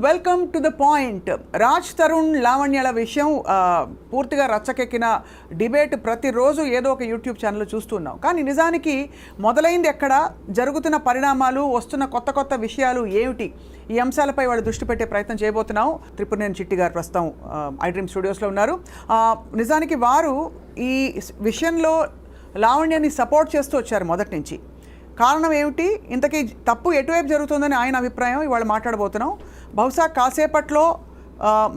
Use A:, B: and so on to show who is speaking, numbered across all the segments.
A: Welcome to the point. Raj Tarun లావణ్యల విషయం పూర్తిగా రచ్చకెక్కిన డిబేట్ ప్రతిరోజు ఏదో ఒక యూట్యూబ్ ఛానల్లో చూస్తున్నాం. కానీ నిజానికి మొదలైంది ఎక్కడ, జరుగుతున్న పరిణామాలు, వస్తున్న కొత్త కొత్త విషయాలు ఏమిటి, ఈ అంశాలపై వాళ్ళు దృష్టి పెట్టే ప్రయత్నం చేయబోతున్నాం. త్రిపురనేని చిట్టి గారు ప్రస్తుతం ఐ డ్రీమ్ స్టూడియోస్లో ఉన్నారు. నిజానికి వారు ఈ విషయంలో లావణ్యాన్ని సపోర్ట్ చేస్తూ వచ్చారు మొదటి నుంచి. కారణం ఏమిటి, ఇంతకీ తప్పు ఎటువైపు జరుగుతుందని ఆయన అభిప్రాయం ఇవాళ మాట్లాడబోతున్నాం. బహుశా కాసేపట్లో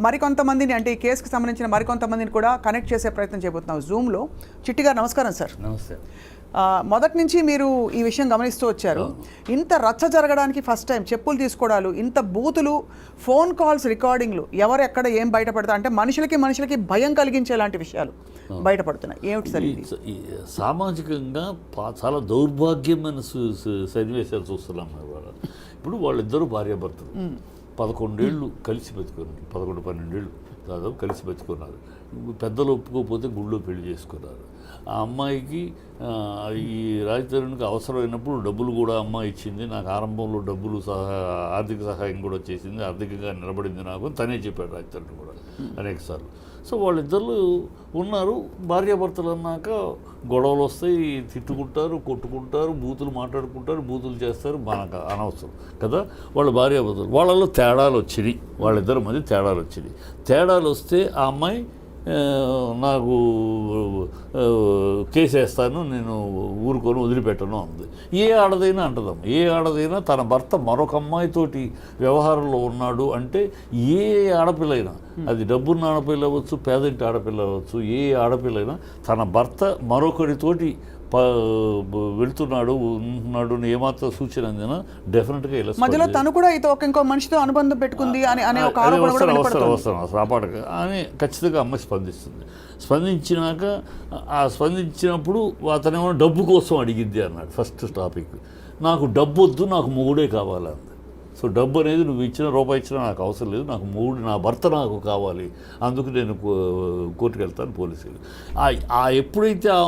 A: మరికొంతమందిని, అంటే ఈ కేసుకి సంబంధించిన మరికొంతమందిని కూడా కనెక్ట్ చేసే ప్రయత్నం చేయబోతున్నాం జూమ్లో. చిట్టి గారు నమస్కారం సార్.
B: నమస్తే.
A: మొదటి నుంచి మీరు ఈ విషయం గమనిస్తూ వచ్చారు. ఇంత రచ్చ జరగడానికి ఫస్ట్ టైం చెప్పులు తీసుకోవడాలు, ఇంత బూతులు, ఫోన్ కాల్స్ రికార్డింగ్లు, ఎవరు ఎక్కడ ఏం బయటపడతారు అంటే మనుషులకి భయం కలిగించేలాంటి విషయాలు బయటపడుతున్నాయి. ఏమిటి సార్ ఇది?
B: సామాజికంగా చాలా దౌర్భాగ్యమైన సన్నివేశాలు చూస్తున్నాం. ఇప్పుడు వాళ్ళిద్దరూ భార్యాభర్తలు 11 ఏళ్ళు కలిసి బతుకున్నారు. 11-12 ఏళ్ళు దాదాపు కలిసి బతుకున్నారు. పెద్దలు ఒప్పుకోకపోతే గుళ్ళో పెళ్లి చేసుకున్నారు. ఆ అమ్మాయికి ఈ రాజతరుణ్కి అవసరమైనప్పుడు డబ్బులు కూడా అమ్మాయి ఇచ్చింది. నాకు ఆరంభంలో డబ్బులు ఆర్థిక సహాయం కూడా చేసింది, ఆర్థికంగా నిలబడింది నాకు తనే చెప్పాడు రాజతరుణ్ కూడా అనేకసార్లు. సో వాళ్ళిద్దరు ఉన్నారు. భార్యాభర్తలు అన్నాక గొడవలు వస్తాయి, తిట్టుకుంటారు, కొట్టుకుంటారు, బూతులు మాట్లాడుకుంటారు, బూతులు చేస్తారు. మనకు అనవసరం కదా. వాళ్ళ భార్యాభర్తలు వాళ్ళలో తేడాలు వచ్చినాయి. వాళ్ళిద్దరి మధ్య తేడాలు వచ్చినాయి. తేడాలు వస్తే ఆ అమ్మాయి నాకు కేసు వేస్తాను, నేను ఊరుకొని వదిలిపెట్టను అంది. ఏ ఆడదైనా అంటదాం. ఏ ఆడదైనా తన భర్త మరొక అమ్మాయితోటి వ్యవహారంలో ఉన్నాడు అంటే, ఏ ఆడపిల్లైనా, అది డబ్బున్న ఆడపిల్ల అవ్వచ్చు, పేదింటి ఆడపిల్ల అవ్వచ్చు, ఏ ఆడపిల్లైనా తన భర్త మరొకరితోటి వెళ్తున్నాడు ఉంటున్నాడు ఏమాత్రం సూచన అందినా డెఫినెట్గా ఇలా
A: మధ్యలో తను కూడా ఇంకో మనిషితో అనుబంధం పెట్టుకుంది అనే ఒక
B: రాపాటగా అని ఖచ్చితంగా అమ్మాయి స్పందిస్తుంది. స్పందించినాక స్పందించినప్పుడు అతనేమో డబ్బు కోసం అడిగిద్ది అన్నాడు. ఫస్ట్ టాపిక్, నాకు డబ్బు వద్దు, నాకు మొగుడే కావాలంది. సో డబ్బు అనేది నువ్వు ఇచ్చిన రూపాయి ఇచ్చినా నాకు అవసరం లేదు, నాకు మొగుడు, నా భర్త నాకు కావాలి, అందుకు నేను కోర్టుకు వెళ్తాను పోలీసులు. ఎప్పుడైతే ఆ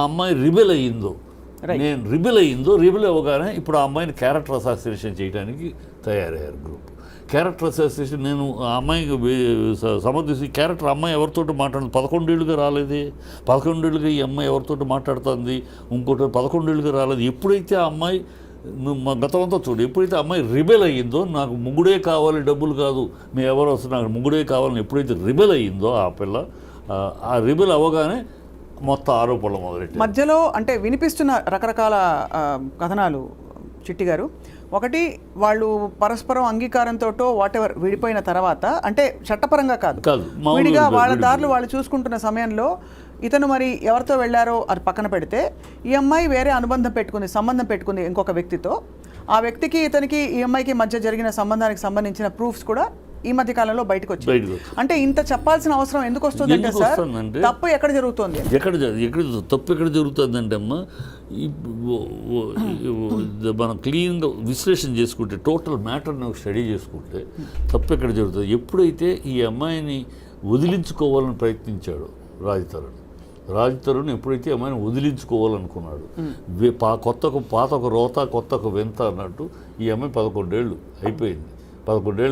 B: అమ్మాయి రిబెల్ అయ్యిందో, రిబెల్ అవ్వగానే ఇప్పుడు ఆ అమ్మాయిని క్యారెక్టర్ అసాసినేషన్ చేయడానికి తయారయ్యారు గ్రూప్. క్యారెక్టర్ అసాసినేషన్ నేను ఆ అమ్మాయికి సమర్థించి, క్యారెక్టర్ అమ్మాయి ఎవరితోటి మాట్లాడుతుంది, 11 ఏళ్ళుగా రాలేదే, 11 ఏళ్ళుగా ఈ అమ్మాయి ఎవరితోటి మాట్లాడుతుంది, ఇంకోటి 11 ఏళ్ళుగా రాలేదు. ఎప్పుడైతే ఆ అమ్మాయి గతం అంతా చూడు, ఎప్పుడైతే అమ్మాయి రిబెల్ అయ్యిందో, నాకు ముగ్గుడే కావాలి డబ్బులు కాదు, మేము ఎవరు వస్తున్నా, నాకు ముగ్గుడే కావాలని ఎప్పుడైతే రిబెల్ అయ్యిందో ఆ పిల్ల, ఆ రిబెల్ అవ్వగానే మొత్తం ఆరోపణలు మొదలెట్టాయి.
A: మధ్యలో అంటే వినిపిస్తున్న రకరకాల కథనాలు చిట్టి గారు. ఒకటి, వాళ్ళు పరస్పరం అంగీకారంతో వాటెవర్ విడిపోయిన తర్వాత, అంటే చట్టపరంగా కాదు, విడిగా వాళ్ళ దారులు వాళ్ళు చూసుకుంటున్న సమయంలో ఇతను మరి ఎవరితో వెళ్ళారో అది పక్కన పెడితే, ఈ అమ్మాయి వేరే సంబంధం పెట్టుకుంది ఇంకొక వ్యక్తితో. ఆ వ్యక్తికి ఇతనికి ఈ అమ్మాయికి మధ్య జరిగిన సంబంధానికి సంబంధించిన ప్రూఫ్స్ కూడా ఈ మధ్య కాలంలో బయటకు వచ్చాయి. అంటే ఇంత చెప్పాల్సిన అవసరం ఎందుకు వస్తుంది అంటే సార్, తప్పు ఎక్కడ జరుగుతుంది,
B: తప్పు ఎక్కడ జరుగుతుందంటే అమ్మ, మనం క్లీన్గా విశ్లేషణ చేసుకుంటే, టోటల్ మ్యాటర్ని స్టడీ చేసుకుంటే తప్పు ఎక్కడ జరుగుతుంది. ఎప్పుడైతే ఈ అమ్మాయిని వదిలించుకోవాలని ప్రయత్నించాడు రాజ్ తరుణ్ ఎప్పుడైతే అమ్మాయిని వదిలించుకోవాలనుకున్నాడు, పాతొక రోత కొత్తొక వింత అన్నట్టు, ఈ అమ్మాయి 11 ఏళ్ళు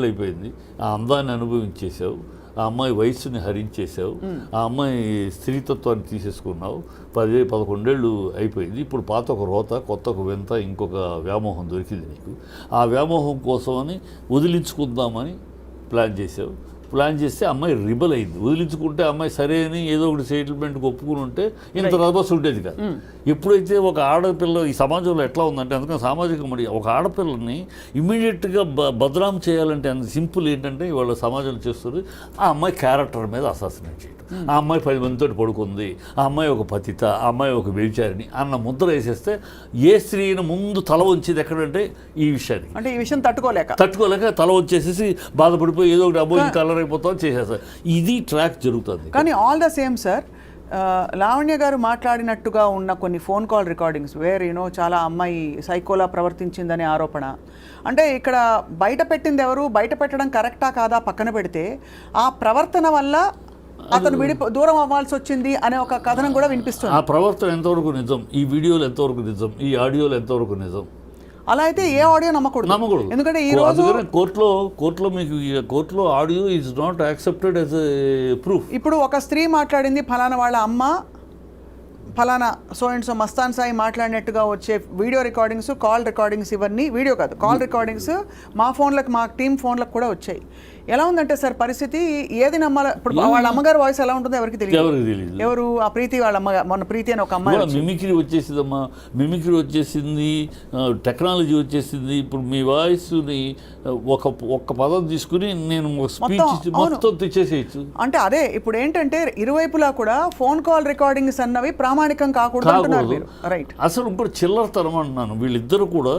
B: అయిపోయింది. ఆ అందాన్ని అనుభవించేసావు, ఆ అమ్మాయి వయస్సుని హరించేసావు, ఆ అమ్మాయి స్త్రీతత్వాన్ని తీసేసుకున్నావు. 11 ఏళ్ళు అయిపోయింది. ఇప్పుడు పాతొక రోత కొత్తొక వింత, ఇంకొక వ్యామోహం దొరికింది నీకు. ఆ వ్యామోహం కోసమని వదిలించుకుందామని ప్లాన్ చేస్తే అమ్మాయి రిబల్ అయింది. వదిలించుకుంటే అమ్మాయి సరే అని ఏదో ఒకటి సెటిల్మెంట్కి ఒప్పుకుని ఉంటే ఇంత రభస్ ఉండేది కాదు. ఎప్పుడైతే ఒక ఆడపిల్ల ఈ సమాజంలో ఎట్లా ఉందంటే, అందుకని సామాజిక మీడియా ఒక ఆడపిల్లని ఇమ్మీడియట్గా బదనాం చేయాలంటే అంత సింపుల్ ఏంటంటే ఇవాళ సమాజంలో చేస్తుంది, ఆ అమ్మాయి క్యారెక్టర్ మీద అసాసినేట్ చేయడం, ఆ అమ్మాయి 10 మందితో పడుకుంది, ఆ అమ్మాయి ఒక పతిత, ఆ అమ్మాయి ఒక వ్యభిచారిణి అన్న ముద్ర వేసేస్తే ఏ స్త్రీని ముందు తల వంచేది ఎక్కడంటే ఈ విషయానికి,
A: అంటే ఈ విషయం తట్టుకోలేక
B: తల వంచేసేసి బాధపడిపోయి ఏదో ఒకటి అబ్బో కలర్ అయిపోతాం చేసేస్తారు. ఇది ట్రాక్ జరుగుతుంది.
A: కానీ all the same sir, Lavanya గారు మాట్లాడినట్టుగా ఉన్న కొన్ని ఫోన్ కాల్ రికార్డింగ్స్ వేర్ చాలా అమ్మాయి సైకోలా ప్రవర్తించిందనే ఆరోపణ. అంటే ఇక్కడ బయట పెట్టింది ఎవరు, బయట పెట్టడం కరెక్టా కాదా పక్కన పెడితే, ఆ ప్రవర్తన వల్ల అతను దూరం అవ్వాల్సి వచ్చింది అనే ఒక కథనం కూడా వినిపిస్తుంది.
B: ఆ ప్రవర్తన ఎంతవరకు నిజం, ఈ వీడియోలు ఎంతవరకు నిజం, ఈ ఆడియోలు ఎంతవరకు నిజం,
A: అలా అయితే ఏ ఆడియో నమ్మకూడదు. ఎందుకంటే ఈ రోజు
B: కోర్టులో మీకు కోర్టులో audio is not accepted as a proof.
A: ఇప్పుడు ఒక స్త్రీ మాట్లాడింది, ఫలానా వాళ్ళ అమ్మ ఫలానా so and so Mastan Sai మాట్లాడినట్టుగా వచ్చే వీడియో రికార్డింగ్స్, కాల్ రికార్డింగ్స్, ఇవన్నీ వీడియో కాదు కాల్ రికార్డింగ్స్ మా ఫోన్లకు, మా టీం ఫోన్లకు కూడా వచ్చాయి. ఎలా ఉందంటే సార్ పరిస్థితి, ఏది నమ్మాలి? ఇప్పుడు వాళ్ళ అమ్మగారు వాయిస్ ఎలా ఉంటుందో ఎవరికి తెలియదు. ఎవరు ఆ ప్రీతి వాళ్ళ అమ్మగారు, మొన్న ప్రీతి అని ఒక అమ్మాయి
B: మిమిక్రీ వచ్చేసిందమ్మా, మిమిక్రీ వచ్చేసింది, టెక్నాలజీ వచ్చేసింది. ఇప్పుడు మీ వాయిస్ని ఒక్క పదం తీసుకుని నేను స్పీచ్ మొత్తం తెచ్చేసేయచ్చు.
A: అంటే అదే ఇప్పుడు ఏంటంటే ఇరువైపులా కూడా ఫోన్ కాల్ రికార్డింగ్స్ అన్నవి ప్రామాణికం కాకూడదు అంటున్నారు మీరు. రైట్.
B: అసలు ఇప్పుడు చిల్లరతనం అంటున్నాను. వీళ్ళిద్దరు కూడా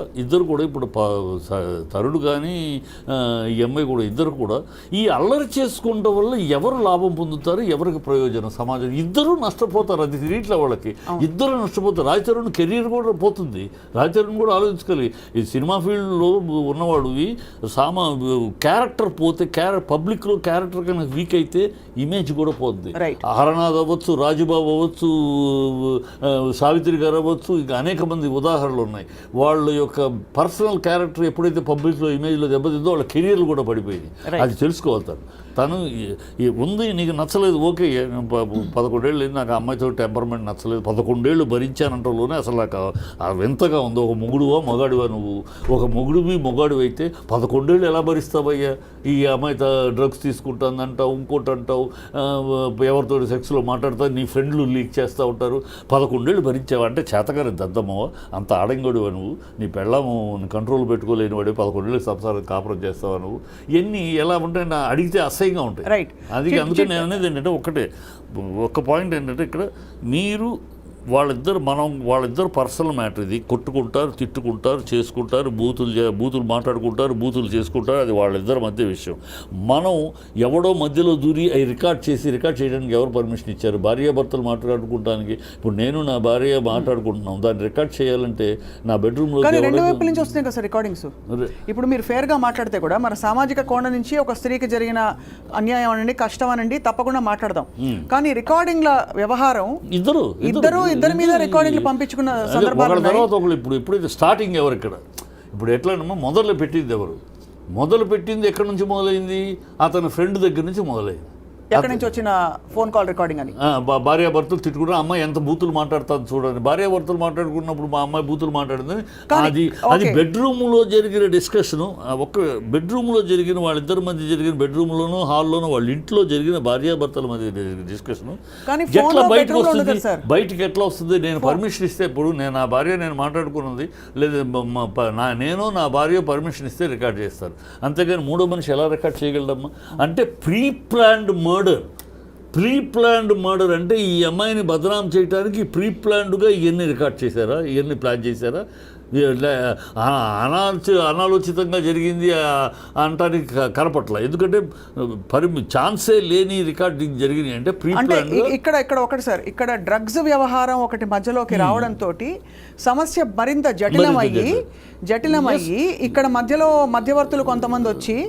B: ఇప్పుడు తరుడు కానీ ఈ అమ్మాయి కూడా ఇద్దరు కూడా ఈ అల్లరి చేసుకోవడం వల్ల ఎవరు లాభం పొందుతారు, ఎవరికి ప్రయోజనం? సమాజం ఇద్దరు నష్టపోతారు. అది తిరిగిట్లా వాళ్ళకి ఇద్దరు నష్టపోతారు. రాజచరణ్ కెరీర్ కూడా పోతుంది. రాజచరణ్ కూడా ఆలోచించుకోవాలి. ఈ సినిమా ఫీల్డ్లో ఉన్నవాడు క్యారెక్టర్ పోతే, పబ్లిక్లో క్యారెక్టర్ కన్నా వీక్ అయితే ఇమేజ్ కూడా పోతుంది. హరనాథ్ అవ్వచ్చు, రాజుబాబు అవ్వచ్చు, సావిత్రి గారు అవ్వచ్చు, ఇంకా అనేక మంది ఉదాహరణలు ఉన్నాయి. వాళ్ళ యొక్క పర్సనల్ క్యారెక్టర్ ఎప్పుడైతే పబ్లిక్లో ఇమేజ్లో దెబ్బతిందో వాళ్ళ కెరీర్లు కూడా పడిపోయింది. అది తెలుసుకోవాలి. తను ఉంది, నీకు నచ్చలేదు, ఓకే, 11 ఏళ్ళు నాకు అమ్మాయితో టెంపర్మెంట్ నచ్చలేదు, 11 ఏళ్ళు భరించానంటలోనే అసలు నాకు వింతగా ఉంది. ఒక మొగుడువా మొగాడివా నువ్వు? ఒక మొగాడివి అయితే 11 ఏళ్ళు ఎలా భరిస్తావయ్యా? ఈ అమ్మాయితో డ్రగ్స్ తీసుకుంటుందంటావు, ఇంకోటి అంటావు, ఎవరితో సెక్స్లో మాట్లాడతావు, నీ ఫ్రెండ్లు లీక్ చేస్తూ ఉంటారు. 11 ఏళ్ళు భరించావా అంటే చేతగారి దద్దమ్మవా? అంత ఆడంగడివా నువ్వు? నీ పెళ్ళాము కంట్రోల్ పెట్టుకోలేని వాడి 11 ఏళ్ళు సంసారం కాపురం చేస్తావా నువ్వు? ఇవన్నీ ఎలా ఉంటాయి అడిగితే అసహ్యంగా ఉంటాయి.
A: రైట్.
B: అందుకే నేను అనేది ఏంటంటే ఒక పాయింట్ ఏంటంటే ఇక్కడ మీరు వాళ్ళిద్దరు పర్సనల్ మ్యాటర్. ఇది కొట్టుకుంటారు, తిట్టుకుంటారు, చేసుకుంటారు, బూతులు మాట్లాడుకుంటారు, బూతులు చేసుకుంటారు. అది వాళ్ళిద్దరి మధ్య విషయం. మనం ఎవడో మధ్యలో దూరి అవి రికార్డ్ చేయడానికి ఎవరు పర్మిషన్ ఇచ్చారు? భార్యాభర్తలు మాట్లాడుకోవడానికి. ఇప్పుడు నేను నా భార్య మాట్లాడుకుంటున్నాం, దాన్ని రికార్డ్ చేయాలంటే నా బెడ్రూమ్లో
A: రెండు వైపుల నుంచి వస్తున్నాయి కదా సార్ రికార్డింగ్స్. ఇప్పుడు మీరు ఫేర్గా మాట్లాడితే కూడా మన సామాజిక కోణం నుంచి ఒక స్త్రీకి జరిగిన అన్యాయం అనండి, కష్టం అనండి, తప్పకుండా మాట్లాడదాం. కానీ రికార్డింగ్ల వ్యవహారం ఇద్దరి మీద రికార్డింగ్లు పంపించుకున్న సందర్భాలు
B: తర్వాత ఒకళ్ళు. ఇప్పుడు స్టార్టింగ్ ఎవరు ఇక్కడ? ఇప్పుడు ఎట్లా మొదలు పెట్టింది ఎవరు? మొదలు పెట్టింది ఎక్కడి నుంచి మొదలైంది? అతని ఫ్రెండ్ దగ్గర నుంచి మొదలైంది.
A: ఎక్కడి నుంచి వచ్చిన ఫోన్ కాల్ రికార్డింగ్ అని.
B: భార్యాభర్తలు తిట్టుకుంటే అమ్మాయి ఎంత బూతులు మాట్లాడుతుంది చూడండి. భార్యాభర్తలు మాట్లాడుకున్నప్పుడు మా అమ్మాయి బూతులు మాట్లాడింది. అది బెడ్రూమ్లో జరిగిన డిస్కషను. ఒక బెడ్రూమ్లో జరిగిన వాళ్ళిద్దరి మధ్య జరిగిన బెడ్రూమ్లోనూ హాల్లోనూ వాళ్ళ ఇంట్లో జరిగిన భార్యాభర్తల మధ్య జరిగిన డిస్కషను. ఎట్లా బయటకు వస్తుంది? బయటికి ఎట్లా వస్తుంది? నేను పర్మిషన్ ఇస్తే, ఇప్పుడు నా భార్య నేను మాట్లాడుకున్నది లేదా నేను నా భార్య పర్మిషన్ ఇస్తే రికార్డ్ చేస్తారు. అంతేగాని మూడో మనిషి ఎలా రికార్డ్ చేయగలడమ్మా? అంటే ప్రీ ప్లాన్డ్ మర్డర్ అంటే ఈ అమ్మాయిని బదనాం చేయడానికి ప్రీ ప్లాన్డ్గా ఇవన్నీ రికార్డ్ చేశారా? ఇవన్నీ ప్లాన్ చేశారా? అనాలోచితంగా జరిగింది అంటానికి కనపట్ల. ఎందుకంటే ఛాన్సే లేని రికార్డింగ్ జరిగినాయి అంటే ప్రీ ప్లాన్.
A: ఇక్కడ ఒకటి సార్, ఇక్కడ డ్రగ్స్ వ్యవహారం ఒకటి మధ్యలోకి రావడంతో సమస్య మరింత జటిలమయ్యి ఇక్కడ మధ్యలో మధ్యవర్తులు కొంతమంది వచ్చి